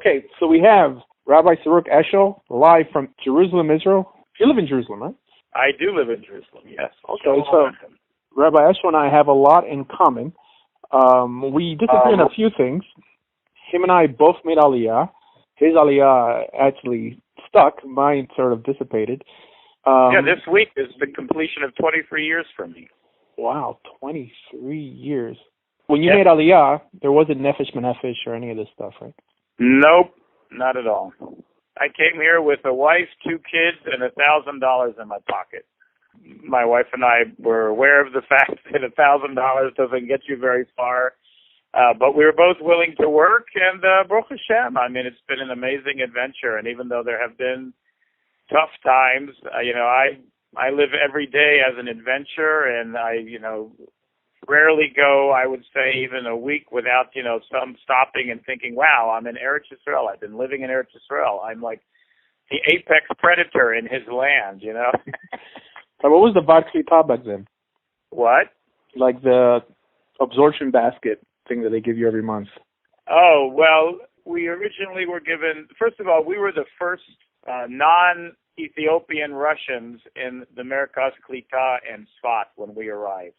Okay, so we have Rabbi Saruk Eshel live from Jerusalem, Israel. You live in Jerusalem, right? I do live in Jerusalem, yes. Okay, so Rabbi Eshel and I have a lot in common. We disagree on a few things. Him and I both made Aliyah. His Aliyah actually stuck. Mine sort of dissipated. This week is the completion of 23 years for me. Wow, 23 years. When you made Aliyah, there wasn't Nefesh Menefesh or any of this stuff, right? Nope, not at all. I came here with a wife, 2 kids, and $1,000 in my pocket. My wife and I were aware of the fact that $1,000 doesn't get you very far, but we were both willing to work, and Baruch Hashem, I mean, it's been an amazing adventure, and even though there have been tough times, I live every day as an adventure, and I rarely go, I would say, even a week without, some stopping and thinking, wow, I'm in Eretz Yisrael. I've been living in Eretz Yisrael. I'm like the apex predator in his land, So what was the Vat Klipah back then? What? Like the absorption basket thing that they give you every month. Oh, well, we originally were given, first of all, we were the first non-Ethiopian Russians in the Merkaz Klita and Sfat when we arrived.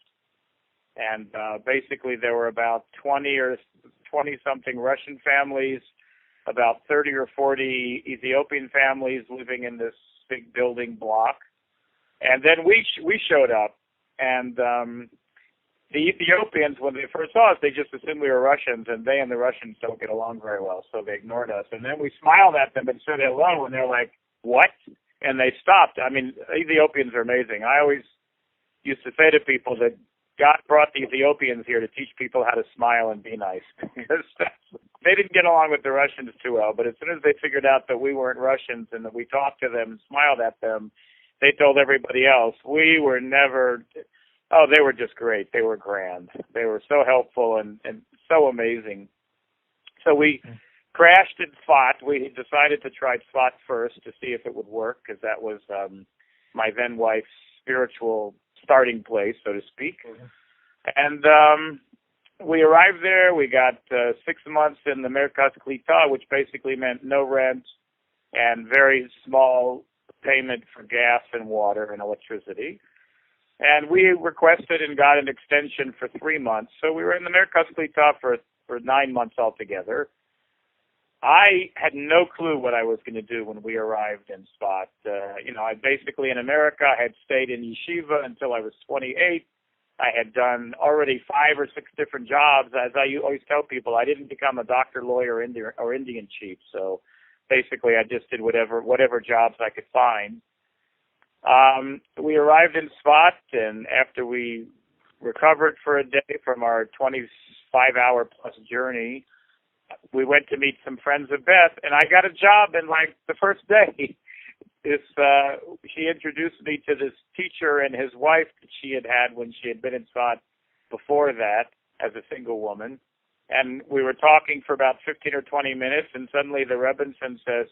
And basically there were about 20-something Russian families, about 30 or 40 Ethiopian families living in this big building block. And then we showed up, and the Ethiopians, when they first saw us, they just assumed we were Russians, and they and the Russians don't get along very well, so they ignored us. And then we smiled at them and said hello, and they're like, what? And they stopped. I mean, Ethiopians are amazing. I always used to say to people that God brought the Ethiopians here to teach people how to smile and be nice. They didn't get along with the Russians too well, but as soon as they figured out that we weren't Russians and that we talked to them and smiled at them, they told everybody else. We were never, they were just great. They were grand. They were so helpful and so amazing. So we crashed in Tzfat. We decided to try Tzfat first to see if it would work, because that was my then wife's spiritual starting place, so to speak. And we arrived there. We got 6 months in the Merkaz Klita, which basically meant no rent and very small payment for gas and water and electricity. And we requested and got an extension for 3 months. So we were in the Merkaz Klita for 9 months altogether. I had no clue what I was going to do when we arrived in Tzfat. I basically in America I had stayed in yeshiva until I was 28. I had done already 5 or 6 different jobs. As I always tell people, I didn't become a doctor, lawyer, or Indian chief. So basically I just did whatever jobs I could find. We arrived in Tzfat, and after we recovered for a day from our 25-hour plus journey, we went to meet some friends of Beth, and I got a job in like the first day. She introduced me to this teacher and his wife that she had when she had been in Tzfat before that as a single woman. And we were talking for about 15 or 20 minutes, and suddenly the Rebbitzin says,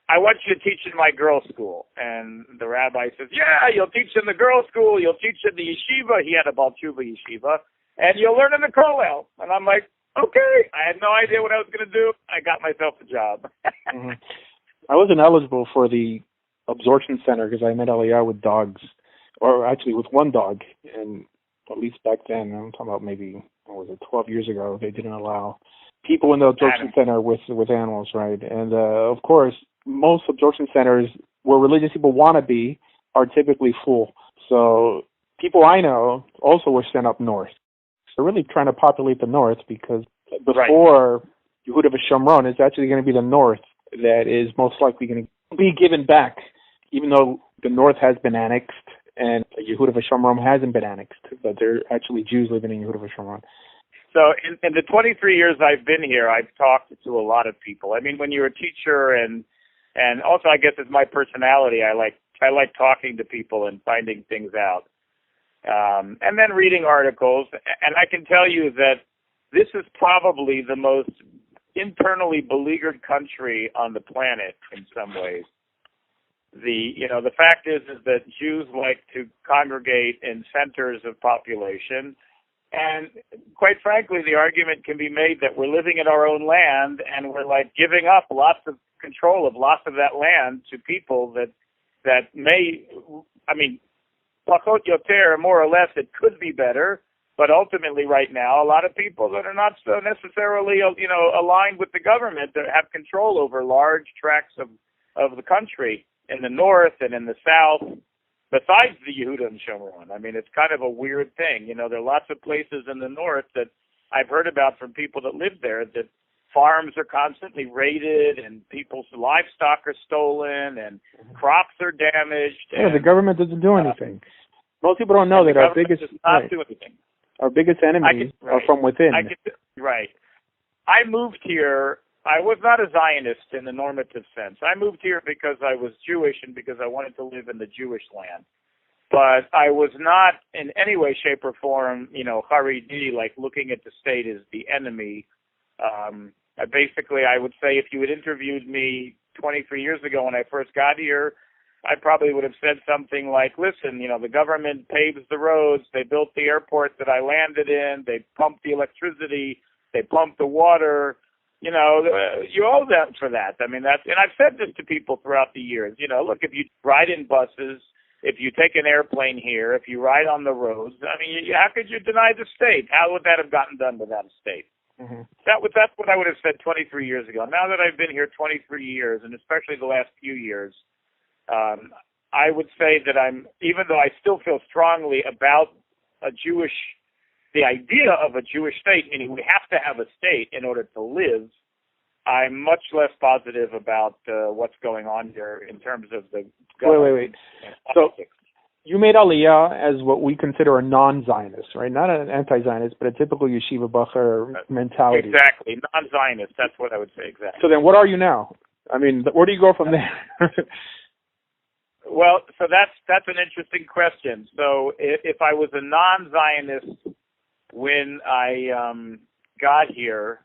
I want you to teach in my girls' school. And the rabbi says, yeah, you'll teach in the girls' school, you'll teach in the yeshiva. He had a Baal Tshuva yeshiva. And you'll learn in the kollel. And I'm like, okay. I had no idea what I was going to do. I got myself a job. I wasn't eligible for the absorption center because I met Aliyah with dogs, or actually with one dog. And at least back then, I'm talking about maybe, 12 years ago, they didn't allow people in the absorption center with animals, right? And of course, most absorption centers where religious people want to be are typically full. So people I know also were sent up north. They're really trying to populate the north because before Yehuda v'Shomron, it's actually going to be the north that is most likely going to be given back, even though the north has been annexed and Yehuda v'Shomron hasn't been annexed, but they're actually Jews living in Yehuda v'Shomron. So in the 23 years I've been here, I've talked to a lot of people. I mean, when you're a teacher and also I guess it's my personality, I like talking to people and finding things out. And then reading articles, and I can tell you that this is probably the most internally beleaguered country on the planet in some ways. The fact is that Jews like to congregate in centers of population, And quite frankly, the argument can be made that we're living in our own land and we're like giving up lots of control of lots of that land to people that may, I mean, Pachot Yoter, more or less, it could be better. But ultimately, right now, a lot of people that are not so necessarily, aligned with the government that have control over large tracts of the country in the north and in the south, besides the Yehuda and Shomron. I mean, it's kind of a weird thing. There are lots of places in the north that I've heard about from people that live there that farms are constantly raided and people's livestock are stolen and crops are damaged. Yeah, and the government doesn't do anything. Most people don't know that our biggest does not do anything. Our biggest enemies are from within. Right. I moved here. I was not a Zionist in the normative sense. I moved here because I was Jewish and because I wanted to live in the Jewish land. But I was not in any way, shape, or form, Haredi, like looking at the state as the enemy. I would say if you had interviewed me 23 years ago when I first got here, I probably would have said something like, listen, the government paves the roads, they built the airport that I landed in, they pumped the electricity, they pumped the water, you owe them for that. I mean, and I've said this to people throughout the years, look, if you ride in buses, if you take an airplane here, if you ride on the roads, I mean, how could you deny the state? How would that have gotten done without a state? Mm-hmm. That's what I would have said 23 years ago. Now that I've been here 23 years, and especially the last few years, I would say that even though I still feel strongly about the idea of a Jewish state, meaning we have to have a state in order to live, I'm much less positive about what's going on here in terms of the government. Wait. So you made Aliyah as what we consider a non-Zionist, right? Not an anti-Zionist, but a typical yeshiva bacher mentality. Exactly, non-Zionist. That's what I would say exactly. So then what are you now? I mean, where do you go from there? Well, so that's an interesting question. So if I was a non-Zionist when I got here,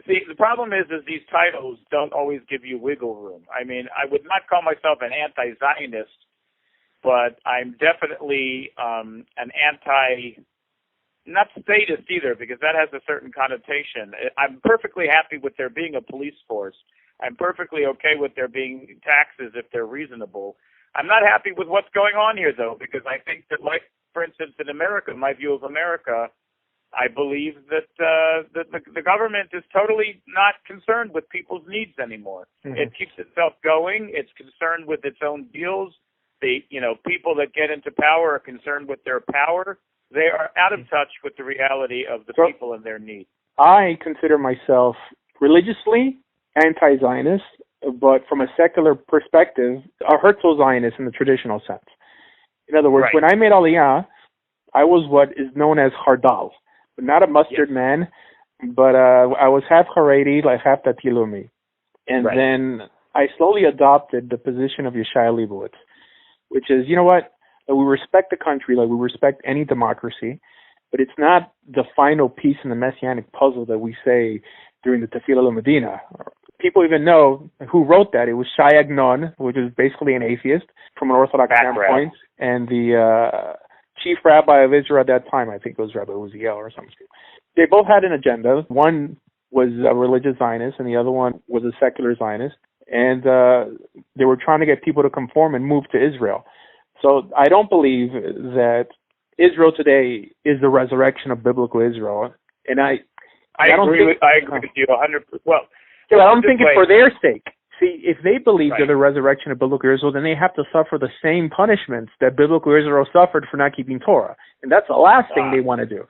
see, the problem is these titles don't always give you wiggle room. I mean, I would not call myself an anti-Zionist, but I'm definitely an not statist either, because that has a certain connotation. I'm perfectly happy with there being a police force. I'm perfectly okay with there being taxes if they're reasonable. I'm not happy with what's going on here, though, because I think that, like, for instance, in America, my view of America, I believe that the government is totally not concerned with people's needs anymore. Mm-hmm. It keeps itself going. It's concerned with its own deals. People that get into power are concerned with their power. They are out of touch with the reality of the people and their needs. I consider myself religiously anti-Zionist, but from a secular perspective, a Herzl Zionist in the traditional sense. In other words, When I made Aliyah, I was what is known as Hardal, but not a mustard man, but I was half Haredi, like half Dati Leumi. And then I slowly adopted the position of Yeshaya Leibowitz, which is, you know what, we respect the country, like we respect any democracy, but it's not the final piece in the messianic puzzle that we say during the Tefillah L'Medina. People even know who wrote that. It was Shai Agnon, which is basically an atheist from an Orthodox standpoint, and the chief rabbi of Israel at that time, I think it was Rabbi Uziel or something. They both had an agenda. One was a religious Zionist, and the other one was a secular Zionist, and they were trying to get people to conform and move to Israel. So I don't believe that Israel today is the resurrection of biblical Israel, and I agree with you 100%. Well, I don't think it's for their sake. See, if they believe they're the resurrection of biblical Israel, then they have to suffer the same punishments that biblical Israel suffered for not keeping Torah, and that's the last thing they want to do.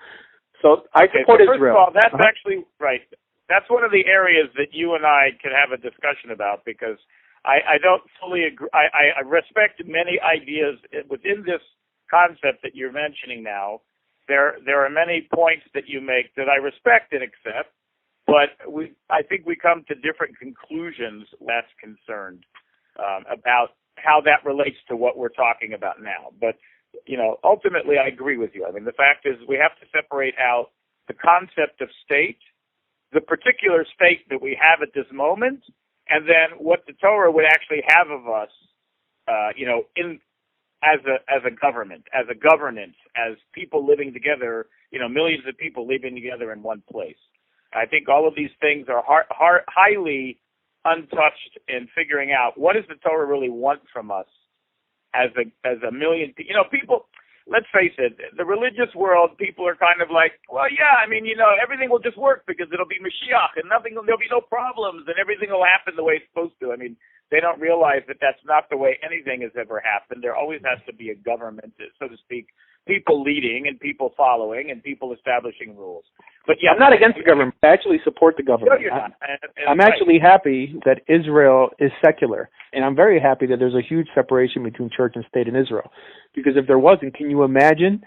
So I support Israel. First of all, that's actually right. That's one of the areas that you and I can have a discussion about, because I don't fully agree. I respect many ideas within this concept that you're mentioning now. There are many points that you make that I respect and accept, but I think we come to different conclusions. That's concerned about how that relates to what we're talking about now. But ultimately, I agree with you. I mean, the fact is we have to separate out the concept of state, the particular state that we have at this moment, and then what the Torah would actually have of us, as a government, as a governance, as people living together, millions of people living together in one place. I think all of these things are highly untouched in figuring out what does the Torah really want from us as a million people. Let's face it, the religious world, people are kind of like, well, yeah, I mean, everything will just work because it'll be Mashiach and there'll be no problems and everything will happen the way it's supposed to. I mean, they don't realize that that's not the way anything has ever happened. There always has to be a government, so to speak, people leading and people following and people establishing rules. But yeah, I'm not against the government. I actually support the government. No, you're not. I'm actually happy that Israel is secular, and I'm very happy that there's a huge separation between church and state in Israel. Because if there wasn't, can you imagine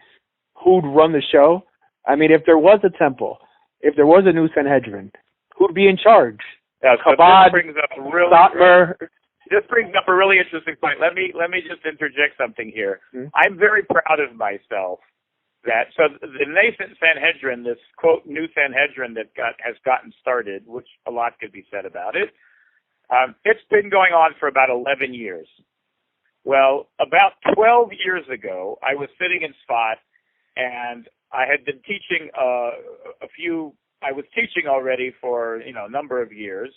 who'd run the show? I mean, if there was a temple, if there was a new Sanhedrin, who'd be in charge? Chabad, This brings up a really interesting point. Let me just interject something here. Mm-hmm. I'm very proud of myself so the nascent Sanhedrin, this quote new Sanhedrin that has gotten started, which a lot could be said about it. It's been going on for about 11 years. Well, about 12 years ago, I was sitting in Sfat, and I had been teaching I was teaching already for a number of years.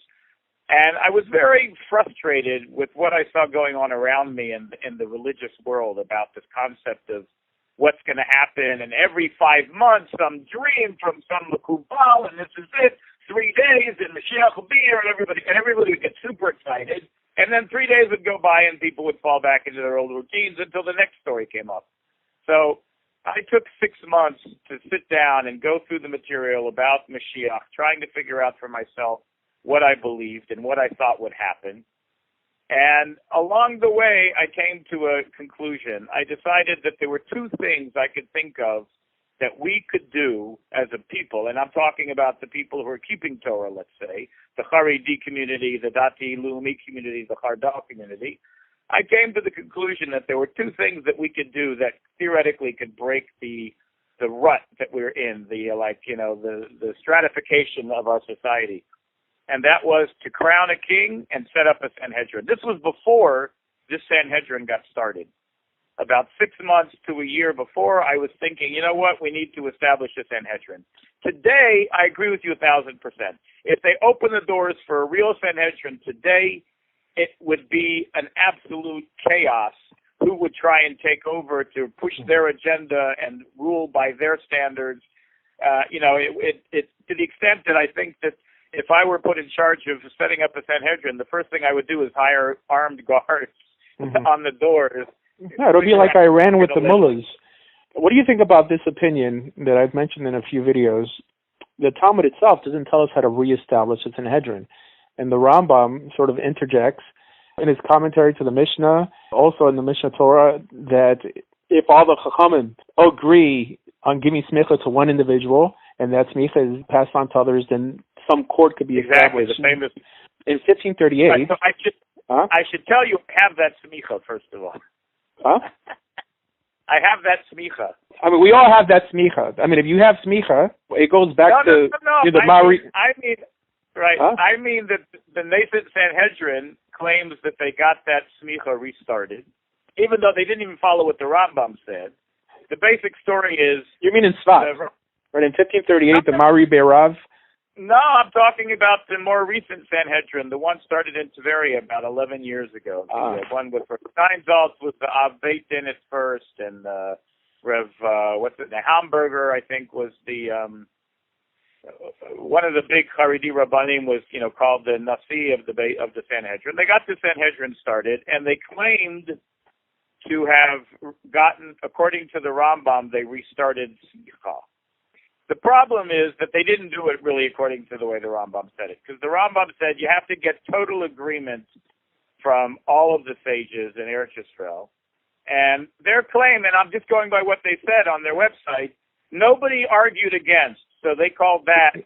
And I was very frustrated with what I saw going on around me in the religious world about this concept of what's going to happen. And every 5 months, some dream from some Makubal, and this is it, 3 days, and Mashiach will be here, and everybody would get super excited. And then 3 days would go by, and people would fall back into their old routines until the next story came up. So I took 6 months to sit down and go through the material about Mashiach, trying to figure out for myself what I believed and what I thought would happen. And along the way, I came to a conclusion. I decided that there were two things I could think of that we could do as a people, and I'm talking about the people who are keeping Torah, let's say, the Haredi community, the Dati Leumi community, the Chardal community. I came to the conclusion that there were two things that we could do that theoretically could break the rut that we're in, the stratification of our society. And that was to crown a king and set up a Sanhedrin. This was before this Sanhedrin got started. About 6 months to a year before, I was thinking, you know what, we need to establish a Sanhedrin. Today, I agree with you 1,000%. If they open the doors for a real Sanhedrin today, it would be an absolute chaos. Who would try and take over to push their agenda and rule by their standards? To the extent that I think that if I were put in charge of setting up a Sanhedrin, the first thing I would do is hire armed guards on the doors. Yeah, it'll be like Iran with the mullahs. What do you think about this opinion that I've mentioned in a few videos? The Talmud itself doesn't tell us how to reestablish a Sanhedrin. And the Rambam sort of interjects in his commentary to the Mishnah, also in the Mishnah Torah, that if all the Chachamim agree on giving smicha to one individual, and that smicha is passed on to others, then some court could be established. Exactly, the famous. In 1538. Right, so I should tell you, I have that smicha, first of all. Huh? I have that smicha. I mean, we all have that smicha. I mean, if you have smicha, it goes back to the Mari. I mean that the nascent Sanhedrin claims that they got that smicha restarted, even though they didn't even follow what the Rambam said. The basic story is... You mean in Sfat? Right, in 1538, the Mari Beirav? No, I'm talking about the more recent Sanhedrin. The one started in Tveria about 11 years ago. The one with Steinsaltz was the Av Beit Din at first, and Rev, the Hamburger, I think, was the one of the big Haredi Rabbanim was, called the Nasi of the Sanhedrin. They got the Sanhedrin started, and they claimed to have gotten, according to the Rambam, they restarted Smicha. The problem is that they didn't do it really according to the way the Rambam said it, because the Rambam said you have to get total agreement from all of the sages in Eretz Yisrael. And their claim, and I'm just going by what they said on their website, nobody argued against. So they called that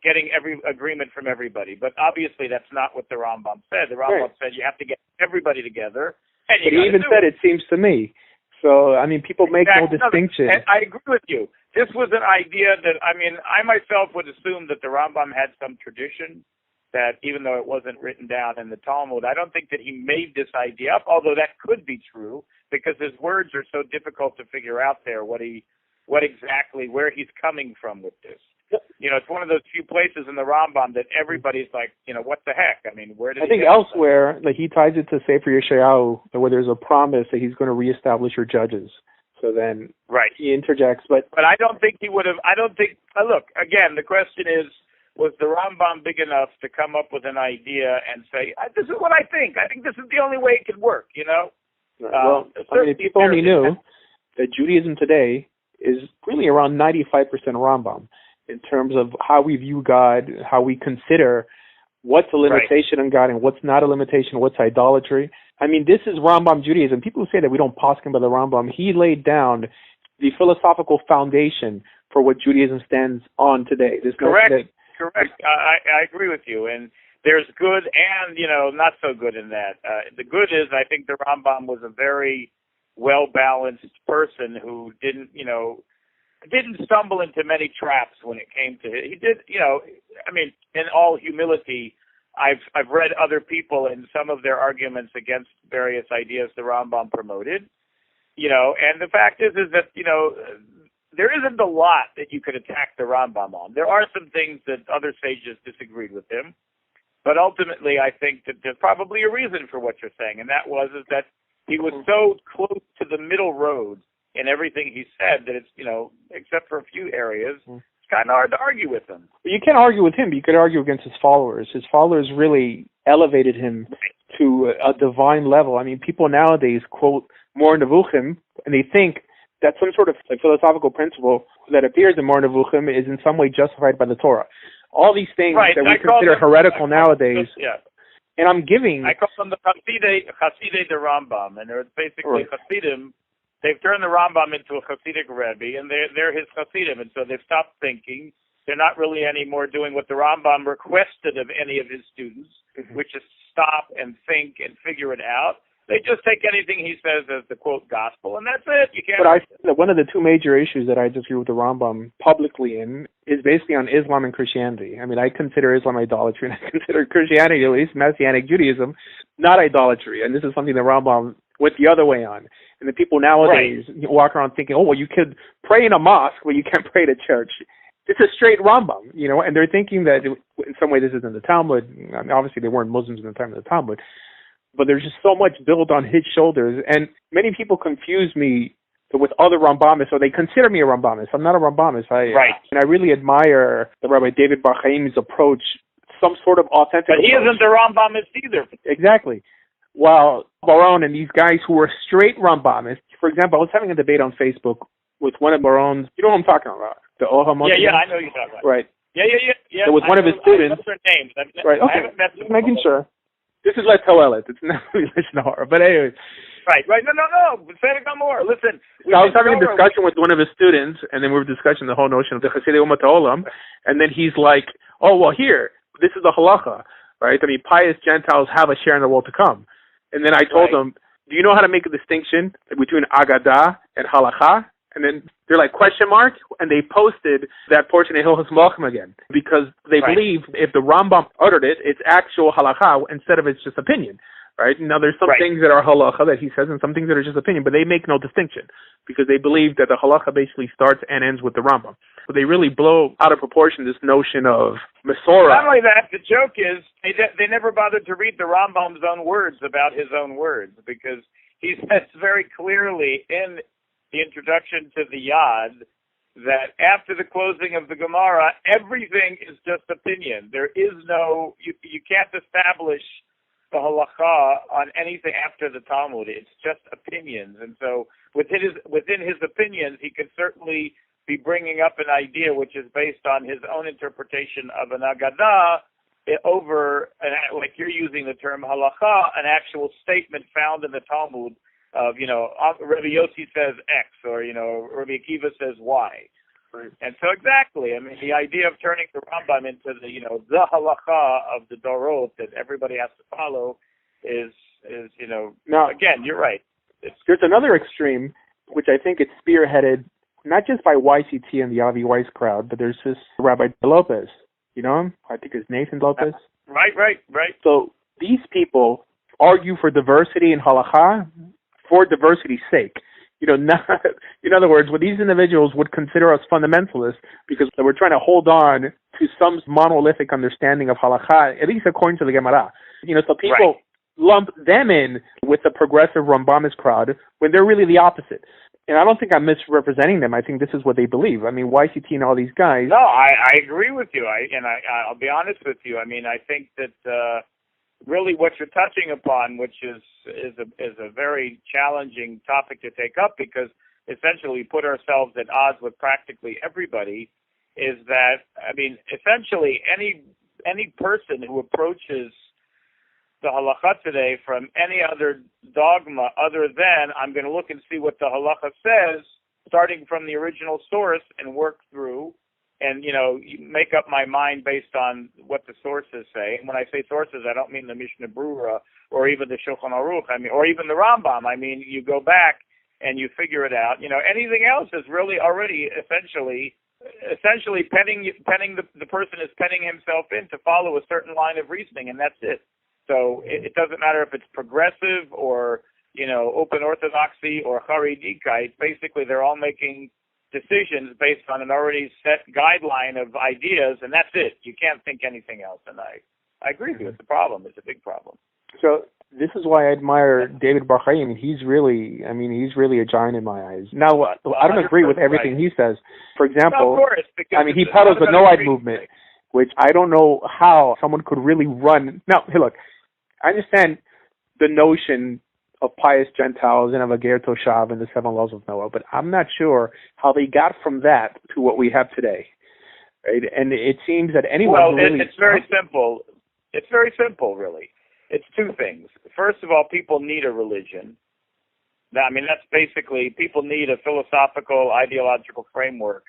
getting every agreement from everybody. But obviously that's not what the Rambam said. The Rambam said you have to get everybody together. And but he even said it seems to me. So, I mean, people make no distinction. And I agree with you. This was an idea that, I myself would assume that the Rambam had some tradition that even though it wasn't written down in the Talmud, I don't think that he made this idea up, although that could be true because his words are so difficult to figure out there where he's coming from with this. You know, it's one of those few places in the Rambam that everybody's like, you know, what the heck? I mean, where did I think elsewhere, like he ties it to Sefer Yeshayahu, where there's a promise that he's going to reestablish your judges. So then he interjects. But I don't think he would have, look, again, the question is, was the Rambam big enough to come up with an idea and say, this is what I think. I think this is the only way it could work, you know? Well, if people only knew that Judaism today is really around 95% Rambam in terms of how we view God, how we consider what's a limitation on God and what's not a limitation, what's idolatry. I mean, this is Rambam Judaism. People who say that we don't poskin by the Rambam, he laid down the philosophical foundation for what Judaism stands on today. Correct. I agree with you. And there's good and, you know, not so good in that. The good is I think the Rambam was a very well-balanced person who didn't stumble into many traps when it came to it. He did, you know, I mean, in all humility, I've read other people and some of their arguments against various ideas the Rambam promoted, you know, and the fact is that, you know, there isn't a lot that you could attack the Rambam on. There are some things that other sages disagreed with him, but ultimately I think that there's probably a reason for what you're saying, and that is that he was so close to the middle road in everything he said that it's, you know, except for a few areas, it's kind of hard to argue with him. You can't argue with him, but you could argue against his followers. His followers really elevated him to a divine level. I mean, people nowadays quote Mor Nevuchim, and they think that some sort of philosophical principle that appears in Mor Nevuchim is in some way justified by the Torah. All these things that we consider heretical nowadays. And I call them the Chasidei de Rambam, and they're basically Chasidim. They've turned the Rambam into a Hasidic Rebbe, and they're his Hasidim, and so they've stopped thinking. They're not really anymore doing what the Rambam requested of any of his students, which is stop and think and figure it out. They just take anything he says as the quote gospel, and that's it. You can't. But I think that one of the two major issues that I disagree with the Rambam publicly in is basically on Islam and Christianity. I mean, I consider Islam idolatry, and I consider Christianity, at least Messianic Judaism, not idolatry. And this is something the Rambam went the other way on. And the people nowadays walk around thinking, oh, well, you could pray in a mosque, but you can't pray at a church. It's a straight Rambam, you know, and they're thinking that in some way this isn't the Talmud. I mean, obviously, they weren't Muslims in the time of the Talmud. But there's just so much built on his shoulders. And many people confuse me with other Rambamists, or they consider me a Rambamist. I'm not a Rambamist. And I really admire the Rabbi David Bar Chaim's approach, some sort of authentic But he isn't a Rambamist either. Exactly. While Baron and these guys who were straight Rambamists, for example, I was having a debate on Facebook with one of Baron's, you know what I'm talking about? The Oha Moshe. Yeah, I know you're talking about. Right. Yeah. It was one of his students. What's their names? Right, okay. I haven't met them. Just making sure. This is Let's Toelet. It's not Lishon Hara. But anyway. Right. No. Say it no more. Listen. I was having a discussion with one of his students, and then we were discussing the whole notion of the Chasidei Umat Ha'olam, and then he's like, oh, well, here, this is the halacha, right? I mean, pious Gentiles have a share in the world to come. And then I told them, do you know how to make a distinction between Agadah and halacha? And then they're like, question mark? And they posted that portion of Hilchos Malachim again, because they believe if the Rambam uttered it, it's actual halacha instead of it's just opinion, right? Now, there's some things that are halacha that he says and some things that are just opinion, but they make no distinction because they believe that the halacha basically starts and ends with the Rambam. But they really blow out of proportion this notion of Masorah. Not only that, the joke is they never bothered to read the Rambam's own words about his own words, because he says very clearly in the introduction to the Yad that after the closing of the Gemara, everything is just opinion. There is no, you can't establish the halacha on anything after the Talmud. It's just opinions. And so within his opinions, he could certainly be bringing up an idea which is based on his own interpretation of an Agadah over, like you're using the term halacha, an actual statement found in the Talmud of, you know, Rabbi Yossi says X, or, you know, Rabbi Akiva says Y. Right. And so exactly, I mean, the idea of turning the Rambam into the, you know, the halacha of the Dorot that everybody has to follow is you know, now, again, you're right. There's another extreme, which I think it's spearheaded not just by YCT and the Avi Weiss crowd, but there's this Rabbi Lopez. You know him? I think it's Nathan Lopez. Right. So these people argue for diversity in halakha for diversity's sake. Not, in other words, what these individuals would consider us fundamentalists because we're trying to hold on to some monolithic understanding of halakha, at least according to the Gemara. So people lump them in with the progressive Rambamist crowd when they're really the opposite. And I don't think I'm misrepresenting them. I think this is what they believe. I mean, YCT and all these guys. No, I agree with you. I'll be honest with you. I mean, I think that really what you're touching upon, which is a very challenging topic to take up, because essentially we put ourselves at odds with practically everybody, is that, I mean, essentially any person who approaches the halakha today from any other dogma other than I'm going to look and see what the halakha says, starting from the original source and work through and, make up my mind based on what the sources say. And when I say sources, I don't mean the Mishnah Berurah or even the Shulchan Aruch, or even the Rambam. I mean, you go back and you figure it out. Anything else is really already essentially penning the person is penning himself in to follow a certain line of reasoning, and that's it. So it doesn't matter if it's progressive or, open orthodoxy or Haredikite. Basically, they're all making decisions based on an already set guideline of ideas, and that's it. You can't think anything else. And I agree with you. It's a problem. It's a big problem. So this is why I admire David Bar Chaim. He's really a giant in my eyes. Now, I don't agree with everything he says. For example, of course, he peddles the no-id movement, which I don't know how someone could really run. Now, hey, look, I understand the notion of pious Gentiles and of a Ger Toshav and the 7 laws of Noah, but I'm not sure how they got from that to what we have today. Right? And it seems that anyone Well, really... it's very simple. It's very simple, really. It's two things. First of all, people need a religion. I mean, that's basically, people need a philosophical, ideological framework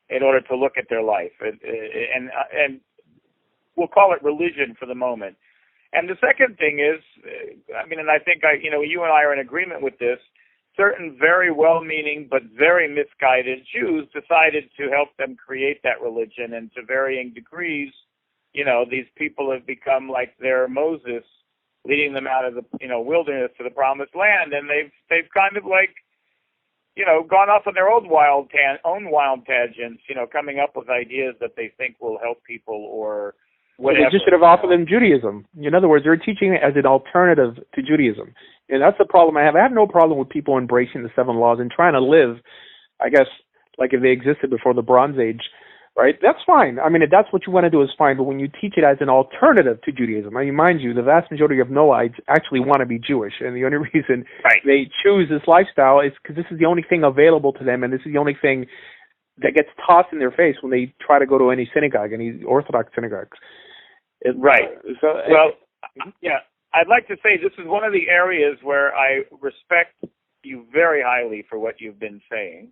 in order to look at their life. And we'll call it religion for the moment. And the second thing is, and I think you and I are in agreement with this, certain very well-meaning but very misguided Jews decided to help them create that religion, and to varying degrees, these people have become like their Moses, leading them out of the wilderness to the promised land, and they've kind of like gone off on their own wild tangents, coming up with ideas that they think will help people or whatever. They just should have offered them Judaism. In other words, they're teaching it as an alternative to Judaism. And that's the problem I have. I have no problem with people embracing the 7 laws and trying to live, I guess, like if they existed before the Bronze Age, right? That's fine. I mean, if that's what you want to do is fine. But when you teach it as an alternative to Judaism, I mean, mind you, the vast majority of Noahides actually want to be Jewish. And the only reason they choose this lifestyle is because this is the only thing available to them, and this is the only thing that gets tossed in their face when they try to go to any synagogue, any Orthodox synagogues. I'd like to say this is one of the areas where I respect you very highly for what you've been saying.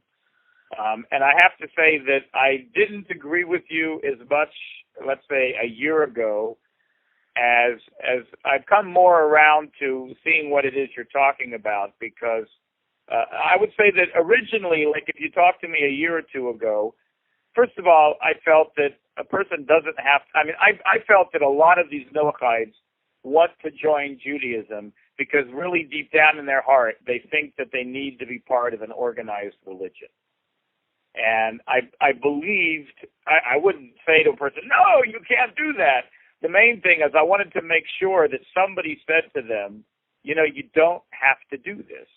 And I have to say that I didn't agree with you as much, let's say, a year ago, as I've come more around to seeing what it is you're talking about, because I would say that originally, like if you talked to me a year or two ago, first of all, I felt that a person doesn't have to, I felt that a lot of these Noahides want to join Judaism because really deep down in their heart, they think that they need to be part of an organized religion. And I believed, I wouldn't say to a person, no, you can't do that. The main thing is I wanted to make sure that somebody said to them, you don't have to do this.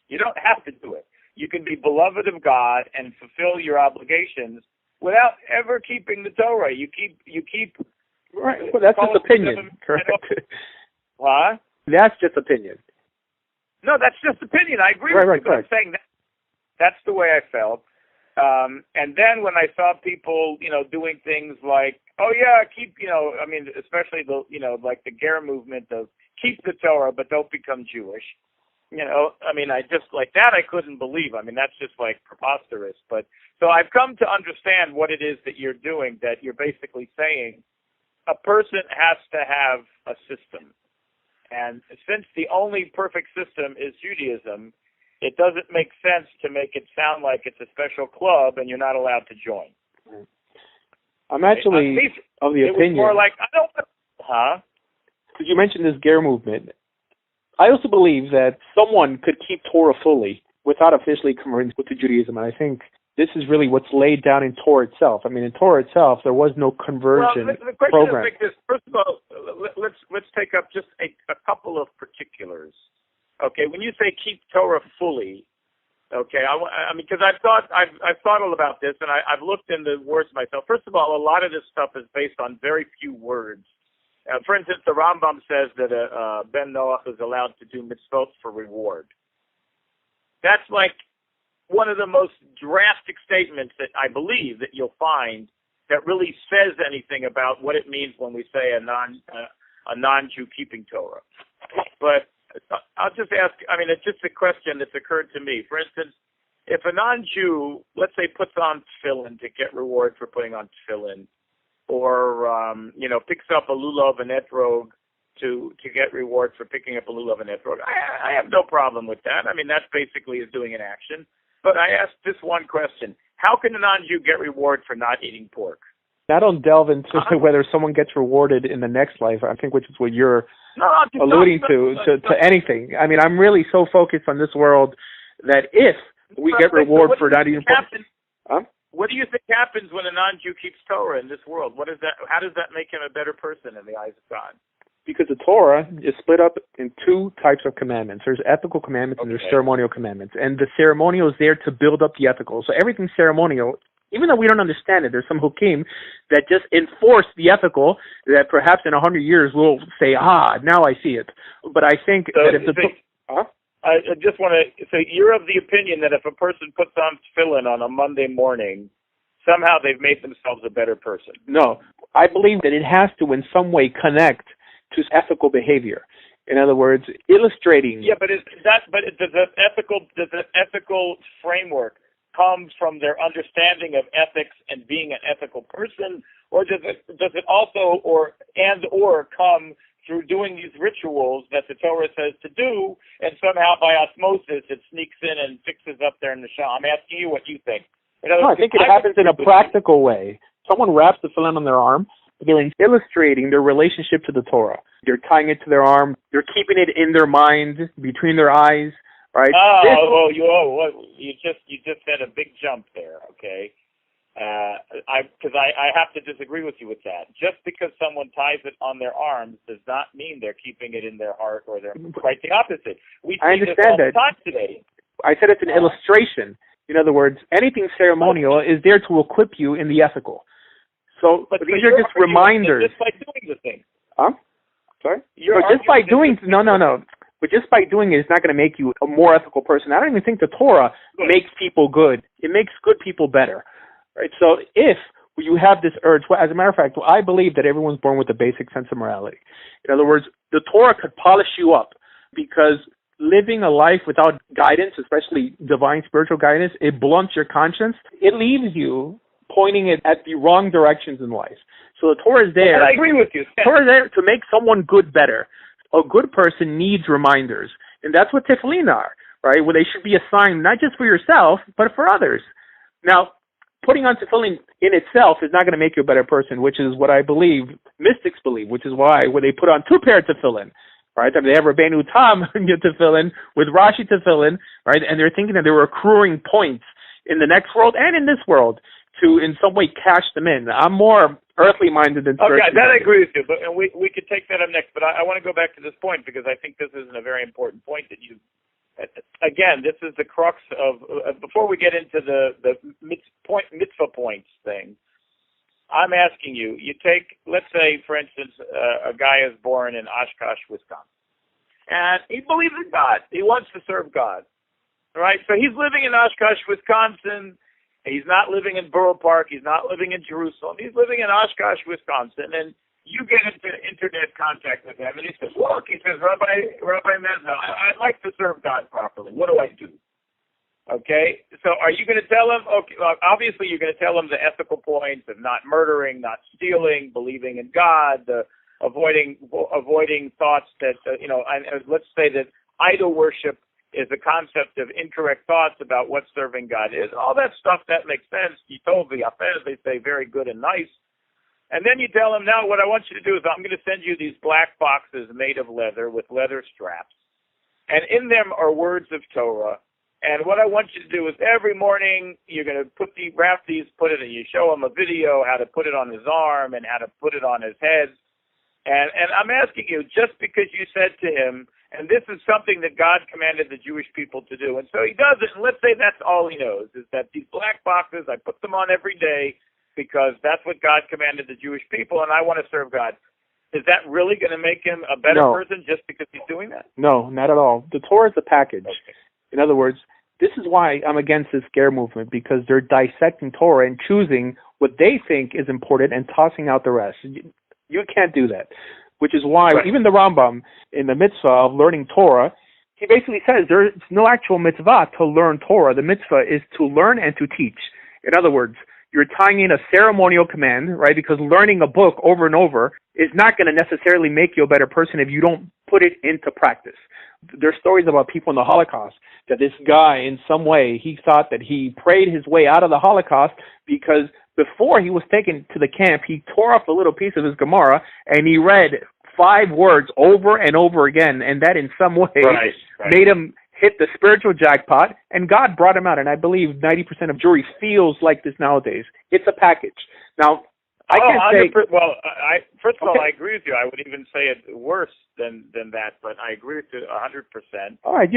You don't have to do it. You can be beloved of God and fulfill your obligations without ever keeping the Torah. You keep. Right. Well, that's just opinion, correct? What? That's just opinion. No, that's just opinion. I agree with you, but I'm saying that's the way I felt. And then when I saw people, doing things like, oh yeah, keep, especially the, like the Ger movement of keep the Torah, but don't become Jewish. I just like that I couldn't believe. That's just like preposterous. But so I've come to understand what it is that you're doing, that you're basically saying a person has to have a system. And since the only perfect system is Judaism, it doesn't make sense to make it sound like it's a special club and you're not allowed to join. I'm actually of the opinion. It was more like, Huh? Because you mentioned this Ger movement. I also believe that someone could keep Torah fully without officially converting to Judaism. And I think this is really what's laid down in Torah itself. I mean, in Torah itself, there was no conversion the question program. is like this. First of all, let's take up just a couple of particulars. Okay, when you say keep Torah fully, okay, I mean, because I've thought all about this, and I've looked into words myself. First of all, a lot of this stuff is based on very few words. For instance, the Rambam says that Ben Noach is allowed to do mitzvot for reward. That's like one of the most drastic statements that I believe that you'll find that really says anything about what it means when we say a non-Jew keeping Torah. But I'll just ask, I mean, it's just a question that's occurred to me. For instance, if a non-Jew, let's say, puts on tefillin to get reward for putting on tefillin, or, picks up a lulav and etrog to get reward for picking up a lulav and etrog, I have no problem with that. I mean, that basically is doing an action. But I asked this one question. How can a non-Jew get reward for not eating pork? I don't delve into whether someone gets rewarded in the next life, I think, which is what you're alluding to anything. I mean, I'm really so focused on this world that if we get reward for not eating pork... What do you think happens when a non-Jew keeps Torah in this world? What is that? How does that make him a better person in the eyes of God? Because the Torah is split up in two types of commandments. There's ethical commandments and there's ceremonial commandments. And the ceremonial is there to build up the ethical. So everything's ceremonial. Even though we don't understand it, there's some hukim that just enforce the ethical that perhaps in 100 years we'll say, now I see it. But I think that if I just want to say, you're of the opinion that if a person puts on tefillin on a Monday morning, somehow they've made themselves a better person. No. I believe that it has to in some way connect to ethical behavior. In other words, illustrating. Yeah, but does the ethical framework come from their understanding of ethics and being an ethical person, or does it also or come through doing these rituals that the Torah says to do, and somehow by osmosis it sneaks in and fixes up their neshama? I'm asking you what you think. I think it happens in a practical way. Someone wraps the tefillin on their arm. They're illustrating their relationship to the Torah. They're tying it to their arm. They're keeping it in their mind, between their eyes, right? You just had a big jump there, okay? Because I have to disagree with you with that. Just because someone ties it on their arms does not mean they're keeping it in their heart or their quite the opposite. I understand that. Time today. I said it's an illustration. In other words, anything ceremonial is there to equip you in the ethical. So these are just reminders. Just by doing the thing. Sorry? But just by doing it, it's not going to make you a more ethical person. I don't even think the Torah makes people good. It makes good people better. Right? So if you have this urge, as a matter of fact, I believe that everyone's born with a basic sense of morality. In other words, the Torah could polish you up because living a life without guidance, especially divine spiritual guidance, it blunts your conscience. It leaves you pointing it at the wrong directions in life. So the Torah is there. And I agree with you. The Torah is there to make someone good better. A good person needs reminders. And that's what tefillin are, right? Where they should be a sign not just for yourself, but for others. Now, putting on tefillin in itself is not going to make you a better person, which is what I believe mystics believe, which is why when they put on two pairs of tefillin, right? I mean, they have Rabbeinu Tam tefillin with Rashi tefillin, right? And they're thinking that they were accruing points in the next world and in this world to in some way cash them in. I'm more earthly minded than spiritually. Okay, that I agree with you. But and we could take that up next. But I want to go back to this point because I think this is a very important point that you. Again, this is the crux of. Before we get into the mitzvah points thing, I'm asking you. You take, let's say, for instance, a guy is born in Oshkosh, Wisconsin, and he believes in God. He wants to serve God. All right, so he's living in Oshkosh, Wisconsin. He's not living in Borough Park. He's not living in Jerusalem. He's living in Oshkosh, Wisconsin. And you get into internet contact with him, and he says, look, he says, Rabbi Meza, I'd like to serve God properly. What do I do? Okay? So are you going to tell him? Okay, well, obviously you're going to tell him the ethical points of not murdering, not stealing, believing in God, avoiding thoughts that, and let's say that idol worship is a concept of incorrect thoughts about what serving God is. All that stuff, that makes sense. You told the Yafez, they say very good and nice. And then you tell him, now what I want you to do is I'm going to send you these black boxes made of leather with leather straps. And in them are words of Torah. And what I want you to do is every morning you're going to wrap these, put it in, you show him a video how to put it on his arm and how to put it on his head. And I'm asking you, just because you said to him, and this is something that God commanded the Jewish people to do, and so he does it, and let's say that's all he knows, is that these black boxes, I put them on every day because that's what God commanded the Jewish people, and I want to serve God. Is that really going to make him a better person just because he's doing that? No, not at all. The Torah is a package. Okay. In other words, this is why I'm against this scare movement, because they're dissecting Torah and choosing what they think is important and tossing out the rest. You can't do that, which is why even the Rambam in the mitzvah of learning Torah, he basically says there's no actual mitzvah to learn Torah. The mitzvah is to learn and to teach. In other words, you're tying in a ceremonial command, right? Because learning a book over and over is not going to necessarily make you a better person if you don't put it into practice. There's stories about people in the Holocaust that this guy, in some way, he thought that he prayed his way out of the Holocaust because before he was taken to the camp, he tore off a little piece of his Gemara and he read 5 words over and over again, and that in some way made him hit the spiritual jackpot, and God brought him out. And I believe 90% of Jewry feels like this nowadays. It's a package. Now, I can't say... Well, first of all, I agree with you. I would even say it worse than that, but I agree with you 100%. All right,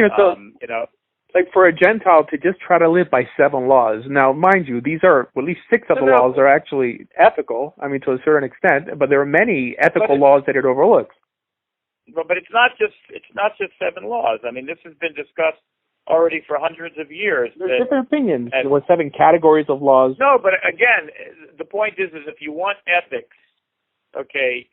like for a Gentile to just try to live by 7 laws. Now, mind you, these are, at least 6 of the laws are actually ethical, I mean, to a certain extent, but there are many ethical laws that it overlooks. But it's not just 7 laws. I mean, this has been discussed already for hundreds of years. There's different opinions. There were 7 categories of laws. No, but again, the point is if you want ethics, okay,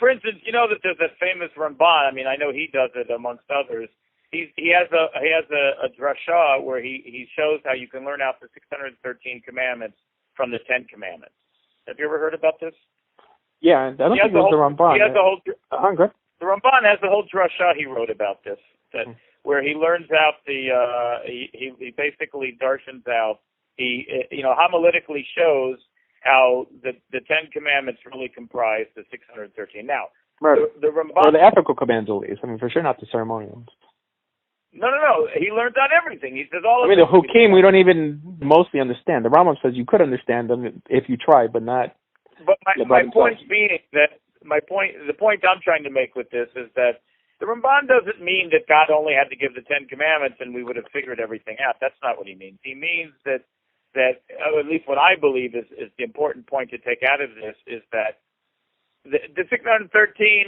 for instance, that there's that famous Ramban. I mean, I know he does it amongst others. He has a drasha where he shows how you can learn out the 613 commandments from the 10 commandments. Have you ever heard about this? Yeah, I don't think it was the Ramban. He has the whole. Good. The Ramban has the whole drasha he wrote about this, where he learns out he basically darshans out, he homiletically shows how the 10 commandments really comprise the 613. Now, the Ramban, or the ethical commands at least. I mean, for sure not the ceremonial. No. He learns out everything. He says all of it. I mean, the Hukim we don't even mostly understand. The Rambam says you could understand them if you tried, but not. But my point being that. The point I'm trying to make with this is that the Ramban doesn't mean that God only had to give the 10 commandments and we would have figured everything out. That's not what he means. He means that at least what I believe is the important point to take out of this is that the 613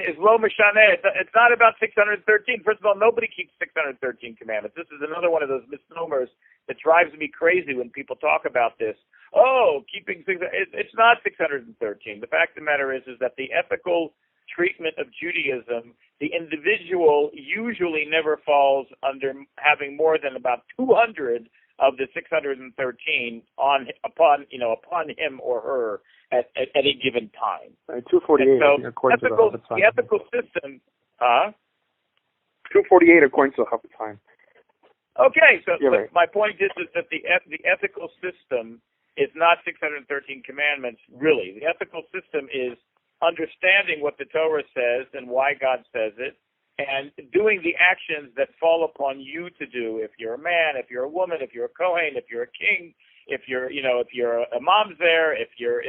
is lo mishaneh. It's not about 613. First of all, nobody keeps 613 commandments. This is another one of those misnomers that drives me crazy when people talk about this. Oh, keeping 613. It's not 613. The fact of the matter is that the ethical treatment of Judaism, the individual usually never falls under having more than about 200 of the 613 upon him or her at any given time. 248 so according to the ethical system. 248 according to the Chafetz Chaim. Okay, so my point is that the ethical system is not 613 commandments, really. The ethical system is understanding what the Torah says and why God says it, and doing the actions that fall upon you to do. If you're a man, if you're a woman, if you're a Kohen, if you're a king, if you're a mamzer, if you're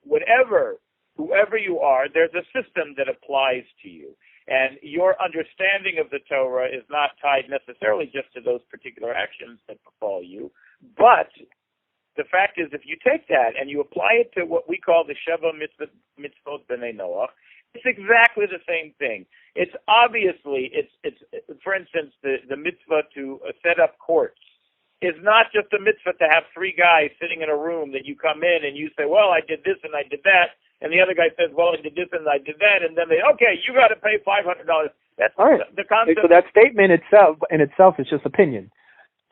whatever, whoever you are, there's a system that applies to you. And your understanding of the Torah is not tied necessarily just to those particular actions that befall you, but the fact is, if you take that and you apply it to what we call the Sheva Mitzvot B'nai Noach, it's exactly the same thing. It's obviously, it's for instance, the mitzvah to set up courts is not just a mitzvah to have 3 guys sitting in a room that you come in and you say, well, I did this and I did that, and the other guy says, well, I did this and I did that, and then okay, you got to pay $500. That's all right. The concept. So that statement itself is just opinion.